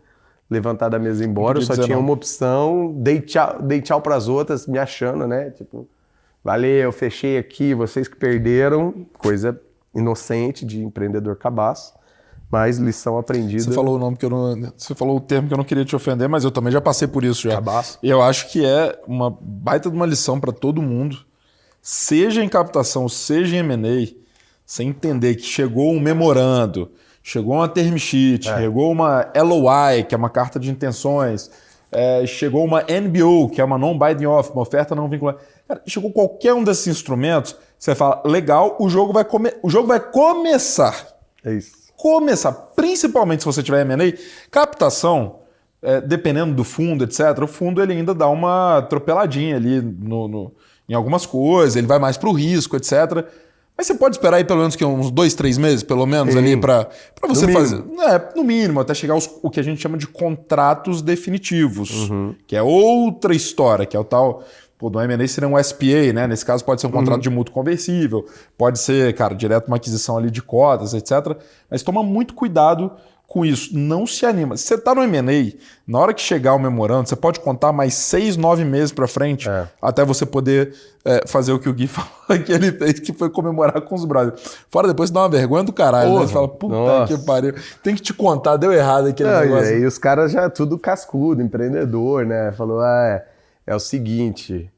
[SPEAKER 1] levantar da mesa e ir embora, eu só tinha uma opção, dei tchau para as outras, me achando, né? Tipo, valeu, fechei aqui, vocês que perderam, coisa inocente de empreendedor cabaço. Mas lição aprendida.
[SPEAKER 2] Você falou o nome que eu não. Você falou o termo que eu não queria te ofender, mas eu também já passei por isso já.
[SPEAKER 1] Cabaço.
[SPEAKER 2] E eu acho que é uma baita de uma lição para todo mundo, seja em captação, seja em M&A, você entender que chegou um memorando, chegou uma term sheet, chegou uma LOI, que é uma carta de intenções, chegou uma NBO, que é uma non-binding offer, uma oferta não vinculante. Cara, chegou qualquer um desses instrumentos, você fala, legal, o jogo vai começar.
[SPEAKER 1] É isso.
[SPEAKER 2] Principalmente se você tiver M&A, captação, dependendo do fundo, etc., o fundo ele ainda dá uma atropeladinha ali em algumas coisas, ele vai mais para o risco, etc. Mas você pode esperar aí pelo menos uns 2, 3 meses, pelo menos, ali para você fazer. No mínimo, até chegar o que a gente chama de contratos definitivos, que é outra história, que é o tal. Do M&A seria um SPA, né? Nesse caso pode ser um contrato de mútuo conversível, pode ser, cara, direto uma aquisição ali de cotas, etc. Mas toma muito cuidado com isso, não se anima. Se você está no M&A, na hora que chegar o memorando, você pode contar mais 6, 9 meses para frente, até você poder fazer o que o Gui falou que ele fez, que foi comemorar com os brothers. Fora depois dá uma vergonha do caralho, né? Você fala, puta que pariu, tem que te contar, deu errado aquele negócio.
[SPEAKER 1] E aí os caras já tudo cascudo, empreendedor, né? Falou, é o seguinte...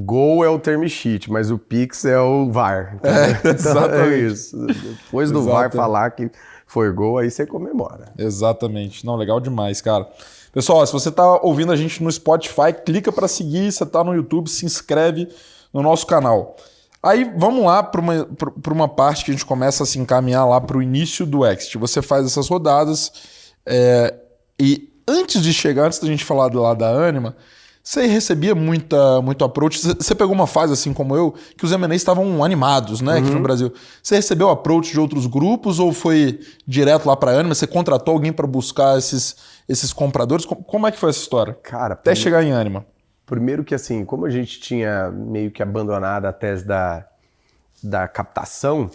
[SPEAKER 1] Gol é o term sheet, mas o Pix é o VAR.
[SPEAKER 2] Exatamente.
[SPEAKER 1] É isso. Depois do VAR falar que foi gol, aí você comemora.
[SPEAKER 2] Exatamente. Não, legal demais, cara. Pessoal, se você está ouvindo a gente no Spotify, clica para seguir. Se você está no YouTube, se inscreve no nosso canal. Aí vamos lá para uma parte que a gente começa a se encaminhar lá para o início do exit. Você faz essas rodadas e antes da gente falar lá da Anima, você recebia muito approach. Você pegou uma fase, assim como eu, que os M&As estavam animados, né, aqui no Brasil. Você recebeu approach de outros grupos ou foi direto lá para a Anima? Você contratou alguém para buscar esses compradores? Como é que foi essa história?
[SPEAKER 1] Cara,
[SPEAKER 2] até chegar em Anima.
[SPEAKER 1] Primeiro que assim, como a gente tinha meio que abandonado a tese da captação,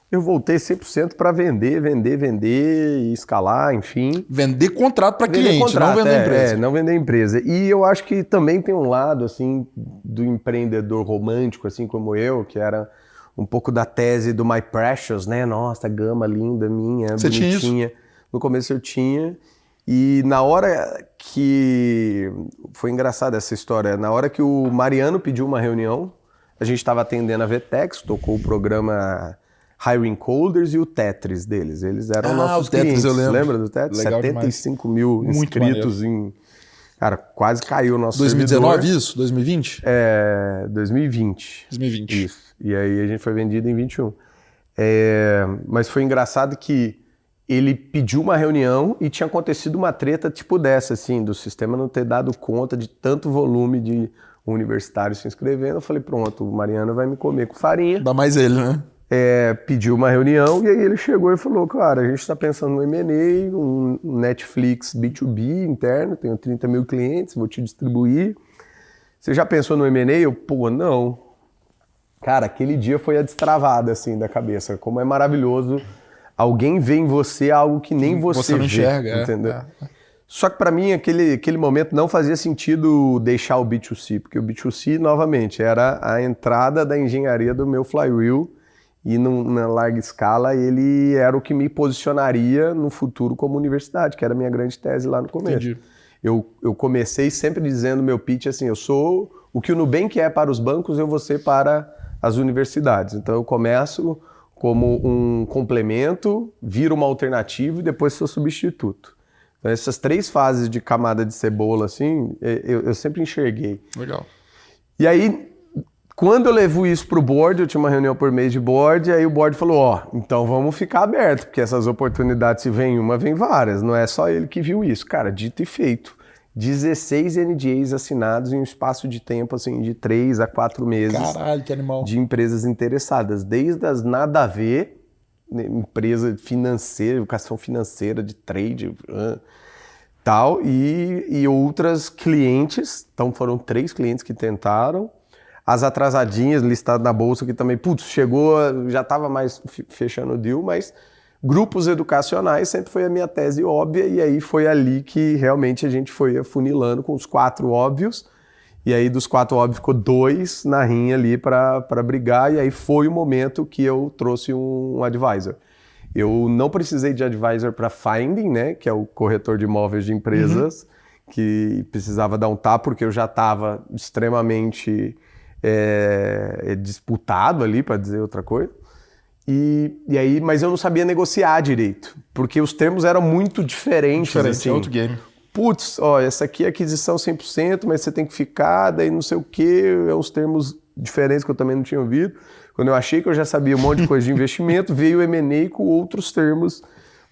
[SPEAKER 1] eu voltei 100% para vender e escalar, enfim.
[SPEAKER 2] Vender contrato para cliente, não vender empresa.
[SPEAKER 1] Não vender empresa. E eu acho que também tem um lado, assim, do empreendedor romântico, assim como eu, que era um pouco da tese do My Precious, né? Nossa, gama linda, minha,
[SPEAKER 2] você
[SPEAKER 1] bonitinha.
[SPEAKER 2] Tinha isso?
[SPEAKER 1] No começo eu tinha. E na hora que... Foi engraçada essa história. Na hora que o Mariano pediu uma reunião, a gente estava atendendo a Vetex, tocou o programa... Hiring Coders e o Tetris deles. Eles eram nossos clientes.
[SPEAKER 2] Eu lembro.
[SPEAKER 1] Lembra do Tetris?
[SPEAKER 2] Legal
[SPEAKER 1] 75 mil inscritos em... Cara, quase caiu o nosso
[SPEAKER 2] 2019
[SPEAKER 1] servidor.
[SPEAKER 2] Isso? 2020?
[SPEAKER 1] 2020.
[SPEAKER 2] 2020.
[SPEAKER 1] Isso. E aí a gente foi vendido em 21. Mas foi engraçado que ele pediu uma reunião e tinha acontecido uma treta tipo dessa, assim, do sistema não ter dado conta de tanto volume de universitários se inscrevendo. Eu falei, pronto, o Mariano vai me comer com farinha.
[SPEAKER 2] Dá mais ele, né?
[SPEAKER 1] Pediu uma reunião e aí ele chegou e falou, cara, a gente está pensando no M&A, um Netflix B2B interno, tenho 30 mil clientes, vou te distribuir. Você já pensou no M&A? Eu, pô, não. Cara, aquele dia foi a destravada, assim, da cabeça. Como é maravilhoso alguém ver em você algo que nem você
[SPEAKER 2] não
[SPEAKER 1] vê,
[SPEAKER 2] enxerga,
[SPEAKER 1] entendeu? Só que para mim, aquele momento não fazia sentido deixar o B2C, porque o B2C, novamente, era a entrada da engenharia do meu flywheel e na larga escala ele era o que me posicionaria no futuro como universidade, que era a minha grande tese lá no começo.
[SPEAKER 2] Entendi.
[SPEAKER 1] Eu comecei sempre dizendo meu pitch assim, eu sou o que o Nubank é para os bancos, eu vou ser para as universidades. Então eu começo como um complemento, viro uma alternativa e depois sou substituto. Então essas 3 fases de camada de cebola, assim, eu sempre enxerguei.
[SPEAKER 2] Legal.
[SPEAKER 1] E aí, quando eu levo isso para o board, eu tinha uma reunião por mês de board, e aí o board falou, então vamos ficar aberto, porque essas oportunidades, se vem uma, vem várias. Não é só ele que viu isso. Cara, dito e feito. 16 NDAs assinados em um espaço de tempo assim, de 3 a 4 meses.
[SPEAKER 2] Caralho, que animal.
[SPEAKER 1] De empresas interessadas, desde as nada a ver, empresa financeira, educação financeira, de trade, tal, e outras clientes. Então foram 3 clientes que tentaram. As atrasadinhas listadas na bolsa que também, chegou, já estava mais fechando o deal, mas grupos educacionais sempre foi a minha tese óbvia, e aí foi ali que realmente a gente foi afunilando com os 4 óbvios, e aí dos 4 óbvios ficou 2 na rinha ali para brigar, e aí foi o momento que eu trouxe um advisor. Eu não precisei de advisor para Finding, né, que é o corretor de imóveis de empresas, que precisava dar um tapa, porque eu já estava extremamente disputado ali, para dizer outra coisa. E aí, mas eu não sabia negociar direito, porque os termos eram muito diferentes. Assim.
[SPEAKER 2] É outro game.
[SPEAKER 1] Essa aqui é aquisição 100%, mas você tem que ficar, daí não sei o quê, é uns termos diferentes que eu também não tinha ouvido. Quando eu achei que eu já sabia um monte de coisa de investimento, veio o M&A com outros termos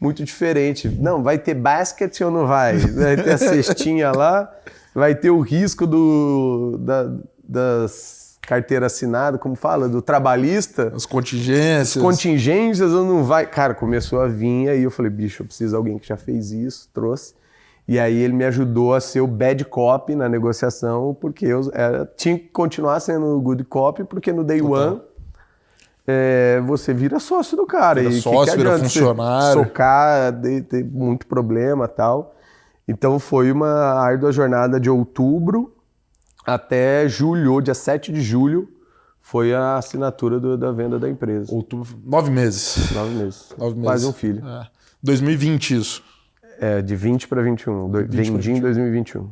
[SPEAKER 1] muito diferentes. Não, vai ter basket ou não vai? Vai ter a cestinha lá, vai ter o risco das carteira assinada, como fala, do trabalhista.
[SPEAKER 2] As contingências.
[SPEAKER 1] Contingências ou não vai. Cara, começou a vir, aí eu falei, bicho, eu preciso de alguém que já fez isso, trouxe. E aí ele me ajudou a ser o bad cop na negociação, porque eu tinha que continuar sendo o good cop, porque no day one você vira sócio do cara.
[SPEAKER 2] Vira
[SPEAKER 1] e
[SPEAKER 2] sócio, vira funcionário.
[SPEAKER 1] Socar, ter muito problema e tal. Então foi uma árdua jornada de outubro até julho, dia 7 de julho, foi a assinatura da venda da empresa.
[SPEAKER 2] Outubro, 9 meses.
[SPEAKER 1] 9 meses.
[SPEAKER 2] 9 meses.
[SPEAKER 1] Quase um filho.
[SPEAKER 2] 2020 isso.
[SPEAKER 1] De 20 para 21. Vendi em 2021.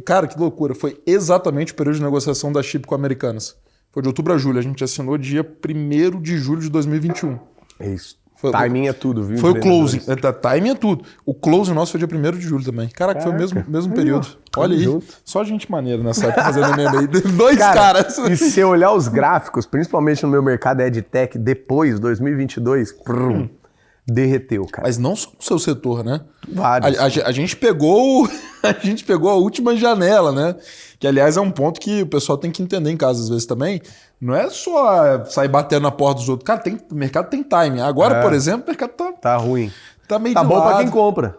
[SPEAKER 2] Cara, que loucura. Foi exatamente o período de negociação da Chip com a Americanas. Foi de outubro a julho. A gente assinou dia 1º de julho de 2021.
[SPEAKER 1] É isso. Timing é tudo, viu?
[SPEAKER 2] Foi o closing. Timing é tudo. O closing nosso foi dia 1º de julho também. Caraca, foi o mesmo período. Olha aí. Junto. Só gente maneira nessa época fazendo M&A. 2 caras.
[SPEAKER 1] E se olhar os gráficos, principalmente no meu mercado EdTech, depois, 2022, derreteu, cara.
[SPEAKER 2] Mas não só no seu setor, né?
[SPEAKER 1] Vários.
[SPEAKER 2] A gente pegou a última janela, né? Que, aliás, é um ponto que o pessoal tem que entender em casa, às vezes, também. Não é só sair batendo na porta dos outros. Cara, o mercado tem timing. Agora, por exemplo, o mercado
[SPEAKER 1] tá ruim.
[SPEAKER 2] Tá meio
[SPEAKER 1] tá
[SPEAKER 2] de
[SPEAKER 1] bom
[SPEAKER 2] lado.
[SPEAKER 1] Pra quem compra.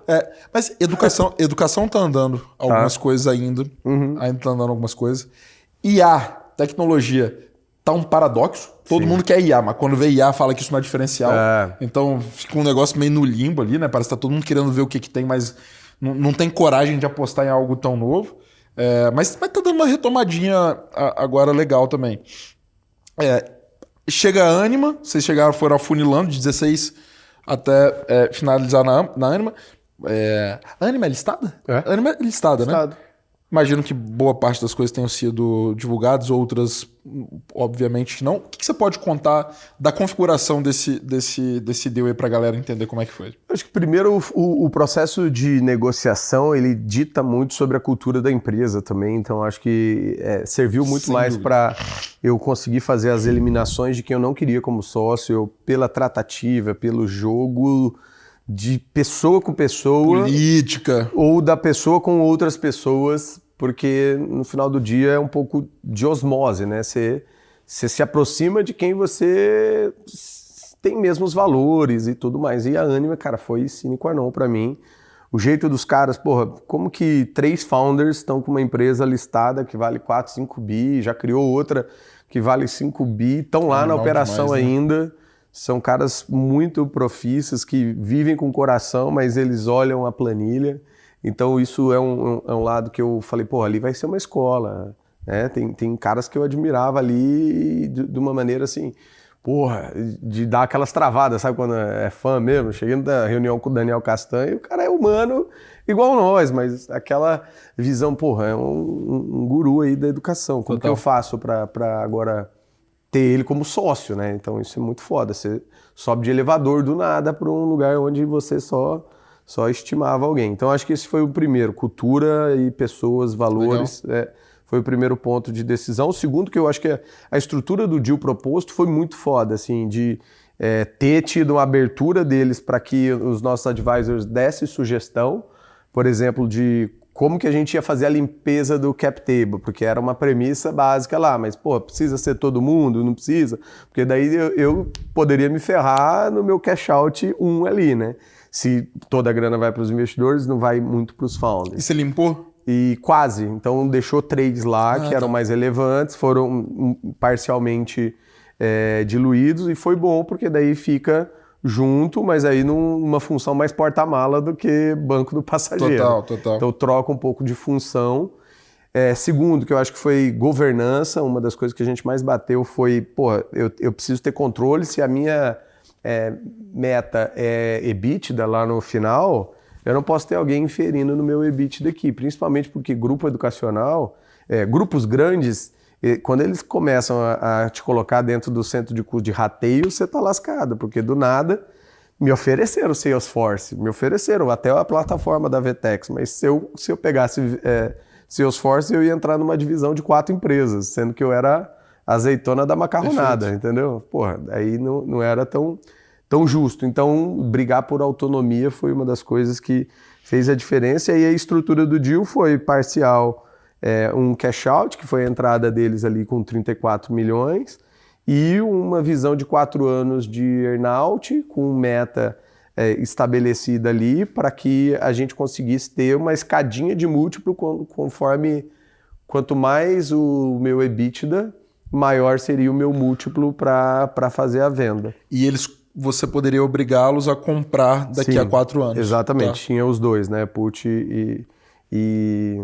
[SPEAKER 2] Mas educação tá andando algumas coisas ainda. Ainda tá andando algumas coisas. IA, tecnologia, tá um paradoxo. Todo mundo quer IA, mas quando vê IA fala que isso não é diferencial. Então fica um negócio meio no limbo ali, né? Parece que tá todo mundo querendo ver o que tem, mas não tem coragem de apostar em algo tão novo. Mas tá dando uma retomadinha agora legal também. Chega a Anima, vocês foram afunilando de 16 até finalizar na Anima. A Anima é listada? A Anima é listada, né? Imagino que boa parte das coisas tenham sido divulgadas, outras, obviamente, não. O que você pode contar da configuração desse deal aí pra galera entender como é que foi?
[SPEAKER 1] Acho que primeiro o processo de negociação, ele dita muito sobre a cultura da empresa também, então acho que serviu muito
[SPEAKER 2] Sem
[SPEAKER 1] mais
[SPEAKER 2] dúvida.
[SPEAKER 1] para eu conseguir fazer as eliminações de quem eu não queria como sócio, pela tratativa, pelo jogo de pessoa com pessoa.
[SPEAKER 2] Política.
[SPEAKER 1] Ou da pessoa com outras pessoas, porque no final do dia é um pouco de osmose, né? Você se aproxima de quem você tem mesmos valores e tudo mais. E a Anima, cara, foi sine qua non pra mim. O jeito dos caras, porra, como que 3 founders estão com uma empresa listada que vale 4, 5 bi, já criou outra que vale 5 bi, estão lá na operação
[SPEAKER 2] demais, né?
[SPEAKER 1] ainda. São caras muito profícios que vivem com o coração, mas eles olham a planilha. Então isso é um lado que eu falei, pô, ali vai ser uma escola. Né? Tem caras que eu admirava ali de uma maneira assim, porra, de dar aquelas travadas, sabe quando é fã mesmo? Cheguei na reunião com o Daniel Castanho, o cara é humano igual nós, mas aquela visão, porra, é um guru aí da educação. Como que eu faço para agora ter ele como sócio, né? Então isso é muito foda. Você sobe de elevador do nada para um lugar onde você só estimava alguém. Então acho que esse foi o primeiro, cultura e pessoas, valores, foi o primeiro ponto de decisão. O segundo, que eu acho que a estrutura do deal proposto foi muito foda, assim, de ter tido uma abertura deles para que os nossos advisors dessem sugestão, por exemplo, de como que a gente ia fazer a limpeza do cap table, porque era uma premissa básica lá, mas, pô, precisa ser todo mundo? Não precisa? Porque daí eu poderia me ferrar no meu cash out ali, né? Se toda a grana vai para os investidores, não vai muito para os founders.
[SPEAKER 2] E você limpou?
[SPEAKER 1] E quase. Então deixou 3 lá que eram mais relevantes, foram parcialmente diluídos, e foi bom porque daí fica junto, mas aí numa função mais porta-mala do que banco do passageiro.
[SPEAKER 2] Total.
[SPEAKER 1] Então troca um pouco de função. Segundo, que eu acho que foi governança, uma das coisas que a gente mais bateu foi, porra, eu preciso ter controle. Se a minha meta é EBITDA lá no final, eu não posso ter alguém inferindo no meu EBITDA aqui, principalmente porque grupo educacional, grupos grandes, quando eles começam a te colocar dentro do centro de custo de rateio, você tá lascado, porque do nada me ofereceram o Salesforce, me ofereceram até a plataforma da Vtex, mas se eu pegasse Salesforce, eu ia entrar numa divisão de 4 empresas, sendo que eu era azeitona da macarronada. Perfeito. Entendeu? Porra, aí não era tão justo. Então, brigar por autonomia foi uma das coisas que fez a diferença, e aí a estrutura do deal foi parcial, um cash out, que foi a entrada deles ali com 34 milhões, e uma visão de 4 anos de earn-out, com meta estabelecida ali, para que a gente conseguisse ter uma escadinha de múltiplo, conforme quanto mais o meu EBITDA, maior seria o meu múltiplo para fazer a venda.
[SPEAKER 2] E você poderia obrigá-los a comprar daqui a 4 anos.
[SPEAKER 1] Exatamente, tá? Tinha os dois, né? Put e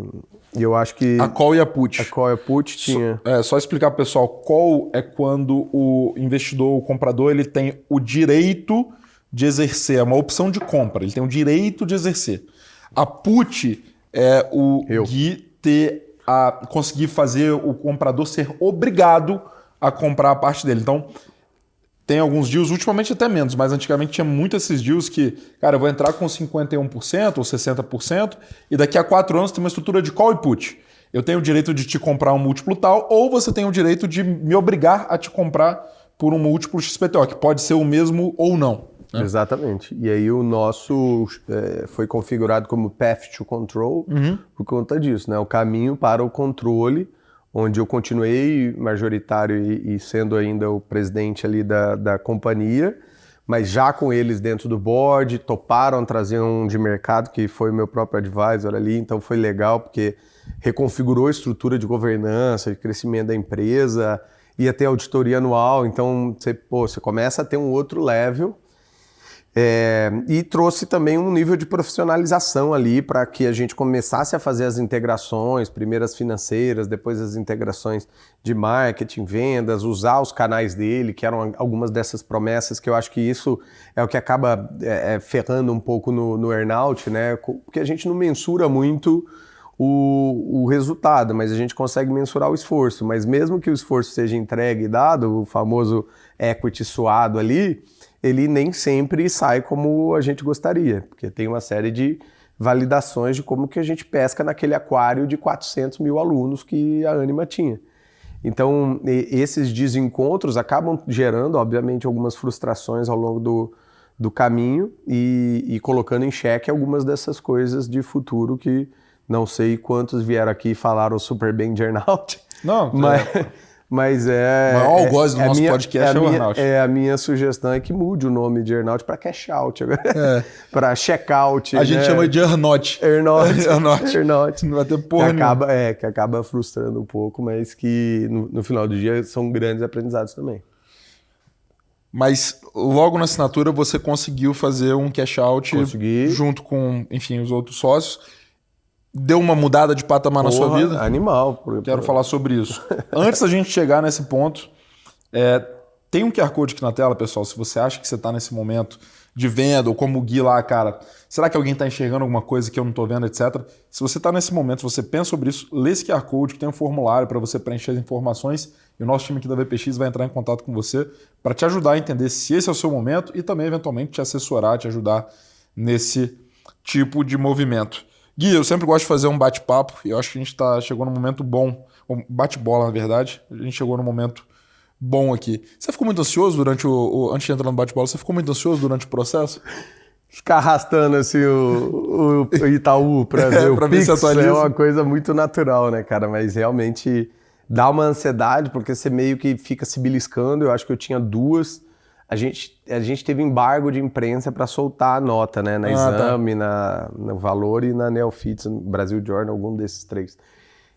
[SPEAKER 1] eu acho que...
[SPEAKER 2] A call e a put.
[SPEAKER 1] A call e a put tinha...
[SPEAKER 2] Só explicar para o pessoal, call é quando o investidor, o comprador, ele tem o direito de exercer, é uma opção de compra, ele tem o direito de exercer. A put é o Gui conseguir fazer o comprador ser obrigado a comprar a parte dele. Então, tem alguns deals, ultimamente até menos, mas antigamente tinha muitos esses deals que, cara, eu vou entrar com 51% ou 60% e daqui a 4 anos tem uma estrutura de call e put. Eu tenho o direito de te comprar um múltiplo tal, ou você tem o direito de me obrigar a te comprar por um múltiplo XPTO, que pode ser o mesmo ou não. Né?
[SPEAKER 1] Exatamente. E aí o nosso foi configurado como Path to Control por conta disso, né? O caminho para o controle, onde eu continuei majoritário e sendo ainda o presidente ali da companhia, mas já com eles dentro do board, toparam trazer um de mercado, que foi o meu próprio advisor ali, então foi legal, porque reconfigurou a estrutura de governança, de crescimento da empresa, ia ter auditoria anual, então você começa a ter um outro level. E trouxe também um nível de profissionalização ali para que a gente começasse a fazer as integrações, primeiro as financeiras, depois as integrações de marketing, vendas, usar os canais dele, que eram algumas dessas promessas, que eu acho que isso é o que acaba ferrando um pouco no earn-out, né? Porque a gente não mensura muito o resultado, mas a gente consegue mensurar o esforço. Mas mesmo que o esforço seja entregue e dado, o famoso equity suado ali, ele nem sempre sai como a gente gostaria, porque tem uma série de validações de como que a gente pesca naquele aquário de 400 mil alunos que a Ânima tinha. Então, esses desencontros acabam gerando, obviamente, algumas frustrações ao longo do caminho e colocando em xeque algumas dessas coisas de futuro que não sei quantos vieram aqui e falaram super bem de earnout.
[SPEAKER 2] Não,
[SPEAKER 1] mas
[SPEAKER 2] o maior algoz do nosso podcast é o earnout.
[SPEAKER 1] A minha sugestão é que mude o nome de earnout para cash out agora. Para check-out.
[SPEAKER 2] A gente chama de earnout.
[SPEAKER 1] Earnout.
[SPEAKER 2] Não vai ter porra nenhuma.
[SPEAKER 1] Que acaba frustrando um pouco, mas que no final do dia são grandes aprendizados também.
[SPEAKER 2] Mas logo na assinatura você conseguiu fazer um cash out junto com, enfim, os outros sócios. Deu uma mudada de patamar na sua vida?
[SPEAKER 1] Animal.
[SPEAKER 2] Quero falar sobre isso. Antes da gente chegar nesse ponto, tem um QR Code aqui na tela, pessoal. Se você acha que você está nesse momento de venda, ou como o Gui lá, cara, será que alguém está enxergando alguma coisa que eu não estou vendo, etc. Se você está nesse momento, se você pensa sobre isso, lê esse QR Code que tem um formulário para você preencher as informações e o nosso time aqui da VPX vai entrar em contato com você para te ajudar a entender se esse é o seu momento e também, eventualmente, te assessorar, te ajudar nesse tipo de movimento. Gui, eu sempre gosto de fazer um bate-papo e eu acho que a gente chegou num momento bom, um bate-bola, na verdade. A gente chegou num momento bom aqui. Você ficou muito ansioso durante antes de entrar no bate-bola, você ficou muito ansioso durante o processo?
[SPEAKER 1] Ficar arrastando assim o Itaú para ver o Pix é uma coisa muito natural, né, cara? Mas realmente dá uma ansiedade porque você meio que fica se beliscando. Eu acho que eu tinha duas. A gente teve embargo de imprensa para soltar a nota, né? Na Exame, no Valor e na Neofits, no Brasil Journal, algum desses três.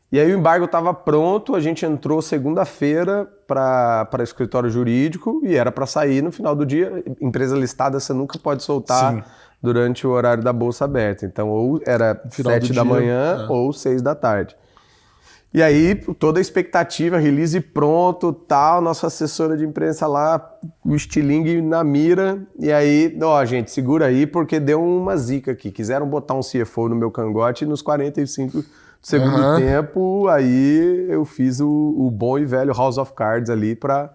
[SPEAKER 1] E aí o embargo estava pronto, a gente entrou segunda-feira para o escritório jurídico e era para sair no final do dia. Empresa listada você nunca pode soltar durante o horário da bolsa aberta. Então ou era 7 da manhã ou 6 da tarde. E aí, toda a expectativa, release pronto, tal, nossa assessora de imprensa lá, o estilingue na mira, e aí, gente, segura aí, porque deu uma zica aqui. Quiseram botar um CFO no meu cangote e nos 45 do segundo tempo, aí eu fiz o bom e velho House of Cards ali para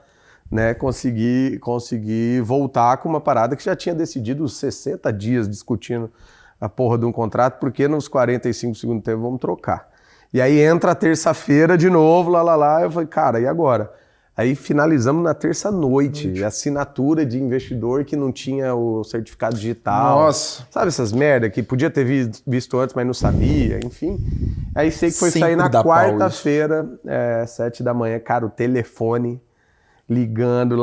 [SPEAKER 1] conseguir voltar com uma parada que já tinha decidido os 60 dias discutindo a porra de um contrato, porque nos 45 do segundo tempo vamos trocar. E aí entra a terça-feira de novo, eu falei, cara, e agora? Aí finalizamos na terça-noite, assinatura de investidor que não tinha o certificado digital.
[SPEAKER 2] Nossa!
[SPEAKER 1] Sabe essas merda que podia ter visto antes, mas não sabia, enfim. Aí sei que foi sair na quarta-feira, 7 da manhã, cara, o telefone ligando,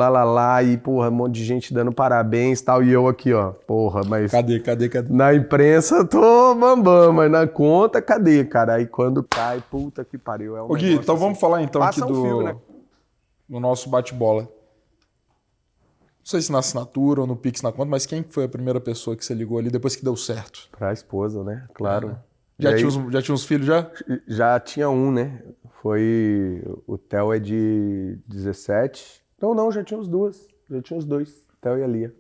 [SPEAKER 1] e porra, um monte de gente dando parabéns e tal, e eu aqui, ó, porra, mas...
[SPEAKER 2] Cadê?
[SPEAKER 1] Na imprensa tô bambam, mas na conta, cadê, cara? Aí quando cai, puta que pariu, é um
[SPEAKER 2] Gui, então assim. Vamos falar então aqui do nosso bate-bola. Não sei se na assinatura ou no Pix na conta, mas quem foi a primeira pessoa que você ligou ali depois que deu certo?
[SPEAKER 1] Pra esposa, né? Claro.
[SPEAKER 2] Já tinha uns filhos já?
[SPEAKER 1] Já tinha um, né? O Theo é de 17. Não, já tinha os dois. Theo e a Lia.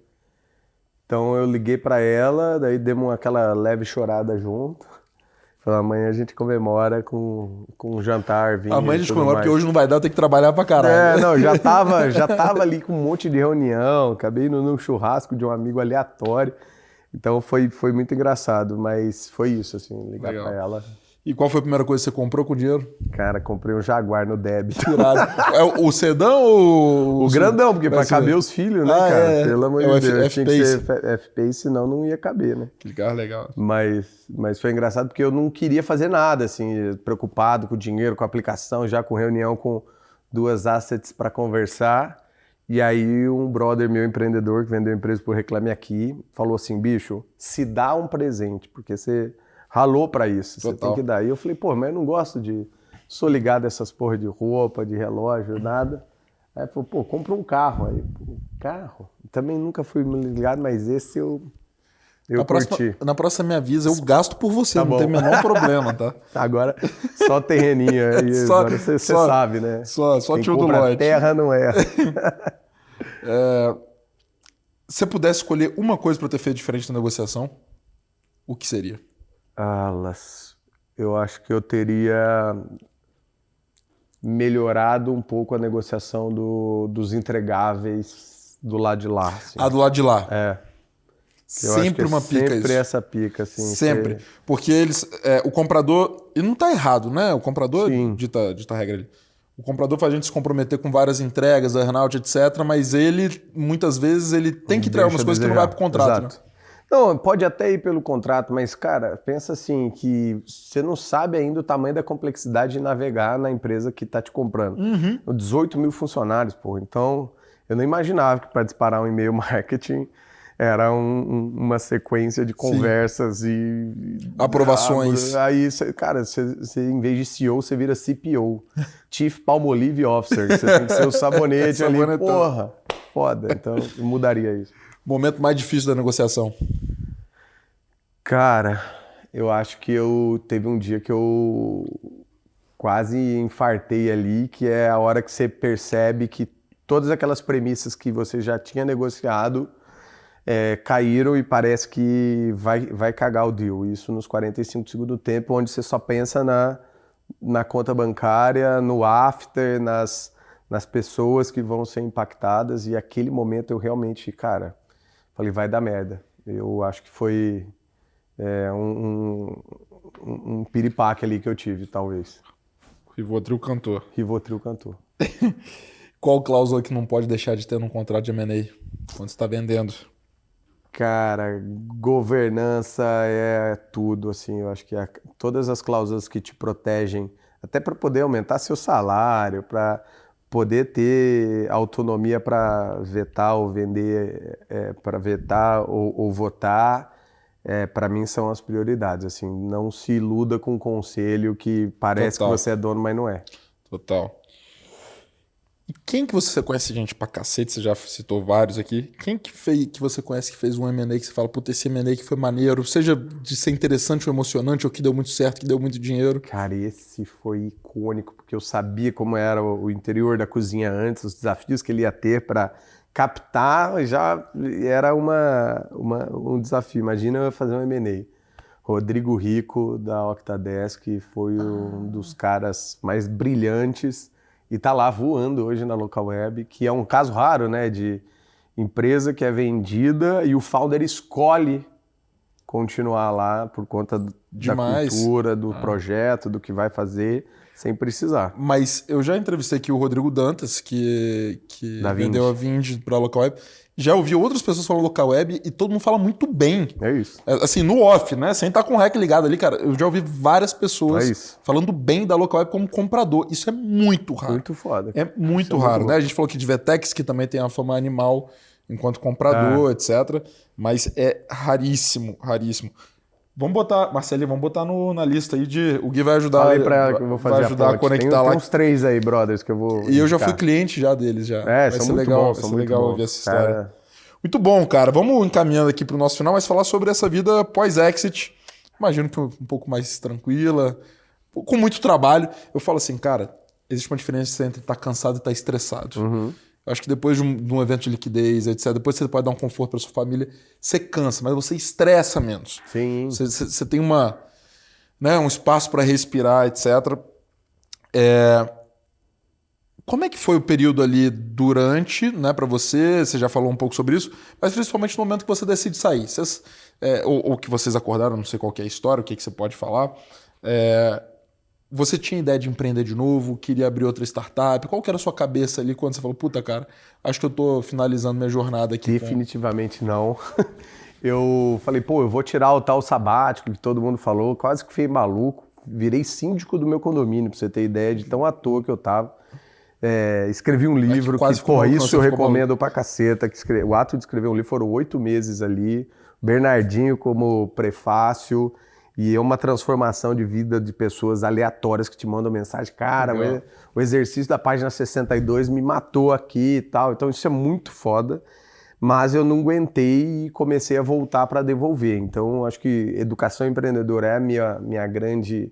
[SPEAKER 1] Então eu liguei pra ela, daí demos aquela leve chorada junto. Falei, amanhã a gente comemora com um jantar, vinho.
[SPEAKER 2] Amanhã a gente comemora porque hoje não vai dar, eu tenho que trabalhar pra caralho.
[SPEAKER 1] Já tava ali com um monte de reunião, acabei no churrasco de um amigo aleatório. Então foi muito engraçado, mas foi isso, assim, ligar pra ela.
[SPEAKER 2] E qual foi a primeira coisa que você comprou com o dinheiro?
[SPEAKER 1] Cara, comprei um Jaguar no débito.
[SPEAKER 2] É o sedã ou...
[SPEAKER 1] O grandão, porque pra caber os filhos, né, cara? Pelo amor de Deus. Tinha que ser F-Pace, senão não ia caber, né?
[SPEAKER 2] Que carro legal.
[SPEAKER 1] Mas foi engraçado porque eu não queria fazer nada, assim, preocupado com o dinheiro, com a aplicação, já com reunião com duas assets para conversar. E aí um brother meu, empreendedor, que vendeu empresa por Reclame Aqui, falou assim, bicho, se dá um presente, porque você... ralou pra isso, você tem que dar. E eu falei, mas eu não gosto sou ligado a essas porra de roupa, de relógio, nada. Aí ele falou, compra um carro. Aí, carro? Também nunca fui ligado, mas esse eu curti.
[SPEAKER 2] Na próxima me avisa, eu gasto por você, não tem o menor problema, tá?
[SPEAKER 1] Agora, só terreninho aí, agora você sabe, né?
[SPEAKER 2] Só tio do lote.
[SPEAKER 1] Terra não é.
[SPEAKER 2] Se você pudesse escolher uma coisa pra ter feito diferente na negociação, o que seria?
[SPEAKER 1] eu acho que eu teria melhorado um pouco a negociação dos entregáveis do lado de lá. Assim.
[SPEAKER 2] Do lado de lá.
[SPEAKER 1] Eu acho que
[SPEAKER 2] Sempre uma pica
[SPEAKER 1] sempre
[SPEAKER 2] isso.
[SPEAKER 1] essa pica, assim.
[SPEAKER 2] Sempre. Porque o comprador, e não tá errado, né? O comprador
[SPEAKER 1] Sim.
[SPEAKER 2] dita a regra ali. O comprador faz a gente se comprometer com várias entregas, earnout, etc. Mas ele, muitas vezes, ele tem que entregar umas coisas que não vai pro contrato,
[SPEAKER 1] Exato.
[SPEAKER 2] né?
[SPEAKER 1] Não, pode até ir pelo contrato, mas, cara, pensa assim, que você não sabe ainda o tamanho da complexidade de navegar na empresa que tá te comprando. 18 mil funcionários, pô. Então, eu não imaginava que para disparar um e-mail marketing era uma sequência de conversas e...
[SPEAKER 2] Aprovações.
[SPEAKER 1] Aí, cara, você em vez de CEO, você vira CPO. Chief Palmolive Officer. Você tem que ser o sabonete ali.
[SPEAKER 2] Sabonetão.
[SPEAKER 1] Porra, foda. Então, eu mudaria isso.
[SPEAKER 2] Momento mais difícil da negociação.
[SPEAKER 1] Cara, eu acho que teve um dia que eu quase infartei ali, que é a hora que você percebe que todas aquelas premissas que você já tinha negociado caíram e parece que vai cagar o deal. Isso nos 45 do segundo tempo, onde você só pensa na conta bancária, no after, nas pessoas que vão ser impactadas. E aquele momento eu realmente, cara, falei, vai dar merda. Eu acho que foi um piripaque ali que eu tive, talvez.
[SPEAKER 2] Rivotril cantor.
[SPEAKER 1] Rivotril cantor.
[SPEAKER 2] Qual cláusula que não pode deixar de ter num contrato de M&A quando você está vendendo?
[SPEAKER 1] Cara, governança é tudo, assim, eu acho que todas as cláusulas que te protegem, até para poder aumentar seu salário, para poder ter autonomia para vetar ou vender, para vetar ou votar, para mim são as prioridades, assim, não se iluda com um conselho que parece
[SPEAKER 2] Total.
[SPEAKER 1] que você é dono, mas não é.
[SPEAKER 2] Total. E quem que você conhece, gente, pra cacete, você já citou vários aqui, quem que você conhece que fez um M&A que você fala, puta, esse M&A que foi maneiro, seja de ser interessante ou emocionante, ou que deu muito certo, que deu muito dinheiro?
[SPEAKER 1] Cara, esse foi icônico, porque eu sabia como era o interior da cozinha antes, os desafios que ele ia ter para captar, já era um desafio. Imagina eu fazer um M&A. Rodrigo Rico, da Octadesk, foi um dos caras mais brilhantes e tá lá voando hoje na Local Web, que é um caso raro, né, de empresa que é vendida e o founder escolhe continuar lá por conta da cultura, do projeto, do que vai fazer, sem precisar.
[SPEAKER 2] Mas eu já entrevistei aqui o Rodrigo Dantas, que vendeu a Vind para a Local Web. Já ouvi outras pessoas falando Local Web e todo mundo fala muito bem.
[SPEAKER 1] É isso.
[SPEAKER 2] Assim, no off, né? Sem estar com o REC ligado ali, cara. Eu já ouvi várias pessoas falando bem da Local Web como comprador. Isso é muito raro.
[SPEAKER 1] Muito foda.
[SPEAKER 2] É muito raro, né? A gente falou aqui de Vetex, que também tem a fama animal enquanto comprador, etc. Mas é raríssimo, raríssimo. Vamos botar, Marcelinho, vamos botar na lista aí de... O Gui vai ajudar,
[SPEAKER 1] Falei pra ela que eu vou fazer
[SPEAKER 2] vai ajudar a conectar lá.
[SPEAKER 1] Tem uns 3 aí, brothers, que eu vou
[SPEAKER 2] E eu já fui cliente já deles, já.
[SPEAKER 1] Vai são
[SPEAKER 2] ser
[SPEAKER 1] muito
[SPEAKER 2] legal,
[SPEAKER 1] bons,
[SPEAKER 2] vai
[SPEAKER 1] são
[SPEAKER 2] ser
[SPEAKER 1] muito
[SPEAKER 2] legal
[SPEAKER 1] bons.
[SPEAKER 2] ouvir essa história. Muito bom, cara. Vamos encaminhando aqui pro nosso final, mas falar sobre essa vida pós-exit. Imagino que um pouco mais tranquila, com muito trabalho. Eu falo assim, cara, existe uma diferença entre estar cansado e estar estressado.
[SPEAKER 1] Uhum.
[SPEAKER 2] Eu acho que depois de um evento de liquidez, etc., depois você pode dar um conforto para sua família, você cansa, mas você estressa menos.
[SPEAKER 1] Sim.
[SPEAKER 2] Você tem um espaço para respirar, etc. Como é que foi o período ali durante, né, para você? Você já falou um pouco sobre isso, mas principalmente no momento que você decide sair. Ou que vocês acordaram, não sei qual que é a história, o que você pode falar. Você tinha ideia de empreender de novo? Queria abrir outra startup? Qual que era a sua cabeça ali quando você falou, puta, cara, acho que eu tô finalizando minha jornada aqui?
[SPEAKER 1] Definitivamente não. Eu falei, eu vou tirar o tal sabático que todo mundo falou, quase que fiquei maluco. Virei síndico do meu condomínio, pra você ter ideia de tão à toa que eu tava. Escrevi um livro isso eu recomendo pra caceta. O ato de escrever um livro foram 8 meses ali. Bernardinho como prefácio. E é uma transformação de vida de pessoas aleatórias que te mandam mensagem. Cara, o exercício da página 62 me matou aqui e tal. Então isso é muito foda. Mas eu não aguentei e comecei a voltar para devolver. Então acho que educação empreendedora é a minha grande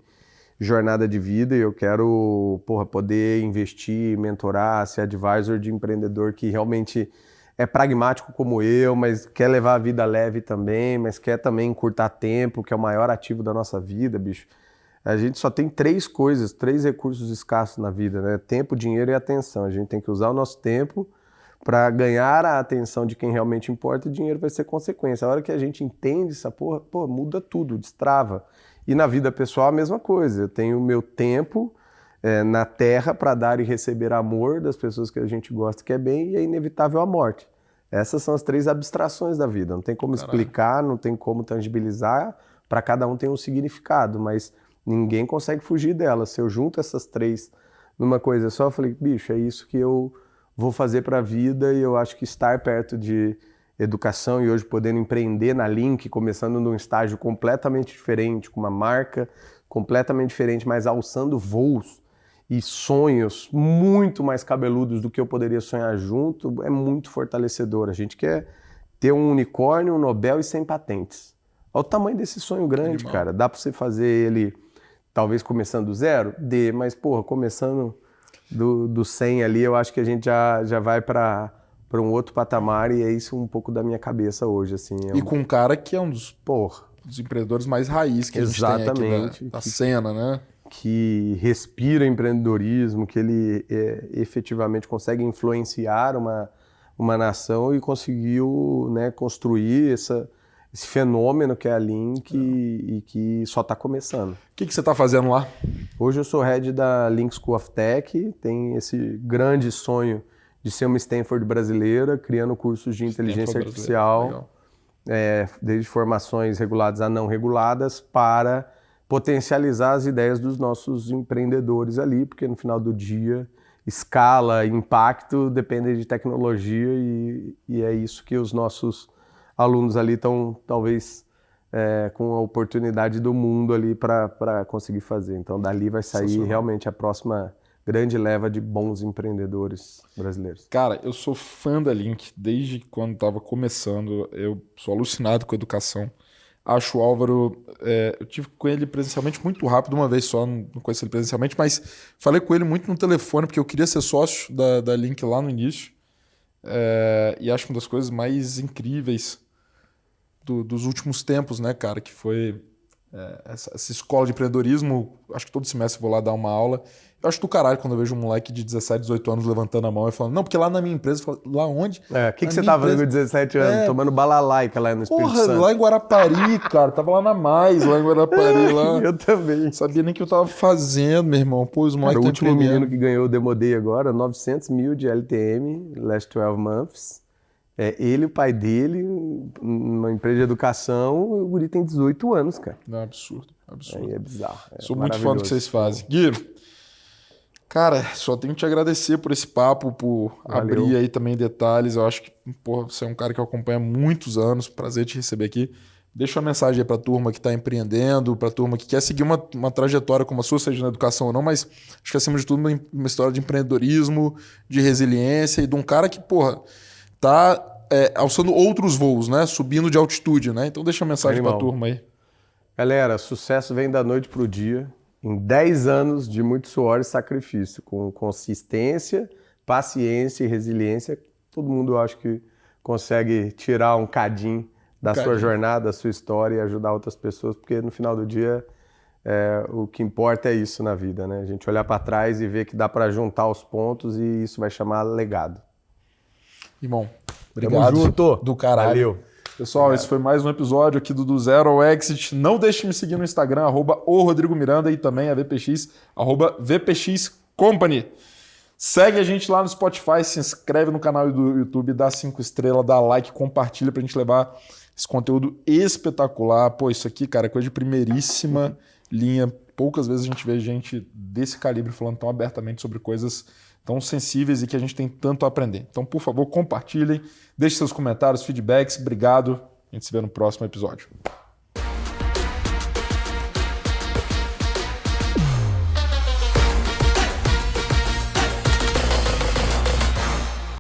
[SPEAKER 1] jornada de vida. E eu quero poder investir, mentorar, ser advisor de empreendedor que realmente é pragmático como eu, mas quer levar a vida leve também, mas quer também encurtar tempo, que é o maior ativo da nossa vida, bicho. A gente só tem 3 coisas, 3 recursos escassos na vida, né? Tempo, dinheiro e atenção. A gente tem que usar o nosso tempo para ganhar a atenção de quem realmente importa, e dinheiro vai ser consequência. A hora que a gente entende essa porra, muda tudo, destrava. E na vida pessoal a mesma coisa. Eu tenho o meu tempo na terra para dar e receber amor das pessoas que a gente gosta, que é bem, e é inevitável a morte. Essas são as 3 abstrações da vida. Não tem como explicar, não tem como tangibilizar. Para cada um tem um significado, mas ninguém consegue fugir delas. Se eu junto essas 3 numa coisa só, eu falei, bicho, é isso que eu vou fazer para a vida, e eu acho que estar perto de educação e hoje podendo empreender na Link, começando num estágio completamente diferente, com uma marca completamente diferente, mas alçando voos e sonhos muito mais cabeludos do que eu poderia sonhar junto, é muito fortalecedor. A gente quer ter um unicórnio, um Nobel e 100 patentes. Olha o tamanho desse sonho grande, cara. Dá para você fazer ele, talvez começando do 0? Mas porra, começando do 100 ali, eu acho que a gente já vai para um outro patamar, e é isso um pouco da minha cabeça hoje, assim.
[SPEAKER 2] E com um cara que é um dos empreendedores mais raiz que a gente tem aqui da cena, né?
[SPEAKER 1] Que respira empreendedorismo, que ele efetivamente consegue influenciar uma nação, e conseguiu, né, construir esse fenômeno que é a Link, e que só está começando. O
[SPEAKER 2] que você está fazendo lá?
[SPEAKER 1] Hoje eu sou head da Link School of Tech, tem esse grande sonho de ser uma Stanford brasileira, criando cursos de inteligência artificial, desde formações reguladas a não reguladas, para potencializar as ideias dos nossos empreendedores ali, porque no final do dia, escala, impacto dependem de tecnologia, e é isso que os nossos alunos ali estão, talvez, com a oportunidade do mundo ali para conseguir fazer. Então, dali vai sair realmente a próxima grande leva de bons empreendedores brasileiros.
[SPEAKER 2] Cara, eu sou fã da Link desde quando estava começando. Eu sou alucinado com educação. Acho o Álvaro... eu tive com ele presencialmente muito rápido, uma vez só, não conheci ele presencialmente, mas falei com ele muito no telefone, porque eu queria ser sócio da Link lá no início. E acho uma das coisas mais incríveis dos últimos tempos, né, cara, que foi essa escola de empreendedorismo. Acho que todo semestre eu vou lá dar uma aula. Eu acho do caralho quando eu vejo um moleque de 17, 18 anos levantando a mão e falando, não, porque lá na minha empresa, eu falo, lá onde?
[SPEAKER 1] O que você tava fazendo com 17 anos? Tomando balalaica lá no Espírito Santo.
[SPEAKER 2] Lá em Guarapari, cara, tava lá na Mais, lá em Guarapari. Lá.
[SPEAKER 1] Eu também.
[SPEAKER 2] Sabia nem o que eu tava fazendo, meu irmão. Pô, os moleques
[SPEAKER 1] o último menino que ganhou o Demodei agora, 900 mil de LTM, last 12 months. Ele, o pai dele, numa empresa de educação, o guri tem 18 anos, cara.
[SPEAKER 2] Não, absurdo.
[SPEAKER 1] Aí é bizarro.
[SPEAKER 2] Sou muito fã do que vocês fazem. Gui, cara, só tenho que te agradecer por esse papo, por abrir aí também detalhes. Eu acho que, você é um cara que eu acompanho há muitos anos. Prazer te receber aqui. Deixa uma mensagem aí pra turma que tá empreendendo, pra turma que quer seguir uma trajetória como a sua, seja na educação ou não, mas acho que acima de tudo uma história de empreendedorismo, de resiliência e de um cara que, tá alçando outros voos, né? Subindo de altitude, né? Então deixa uma mensagem pra turma aí.
[SPEAKER 1] Galera, sucesso vem da noite pro dia. Em 10 anos de muito suor e sacrifício, com consistência, paciência e resiliência, todo mundo, eu acho que consegue tirar um cadinho da sua jornada, da sua história, e ajudar outras pessoas, porque no final do dia o que importa é isso na vida, né? A gente olhar para trás e ver que dá para juntar os pontos, e isso vai chamar legado.
[SPEAKER 2] Irmão, obrigado.
[SPEAKER 1] Tamo junto.
[SPEAKER 2] Do caralho.
[SPEAKER 1] Valeu.
[SPEAKER 2] Pessoal, esse foi mais um episódio aqui do Zero ao Exit. Não deixe de me seguir no Instagram, @oRodrigoMiranda, e também a VPX, @VPXCompany. Segue a gente lá no Spotify, se inscreve no canal do YouTube, dá 5 estrelas, dá like, compartilha pra gente levar esse conteúdo espetacular. Isso aqui, cara, é coisa de primeiríssima linha. Poucas vezes a gente vê gente desse calibre falando tão abertamente sobre coisas tão sensíveis e que a gente tem tanto a aprender. Então, por favor, compartilhem, deixem seus comentários, feedbacks. Obrigado. A gente se vê no próximo episódio.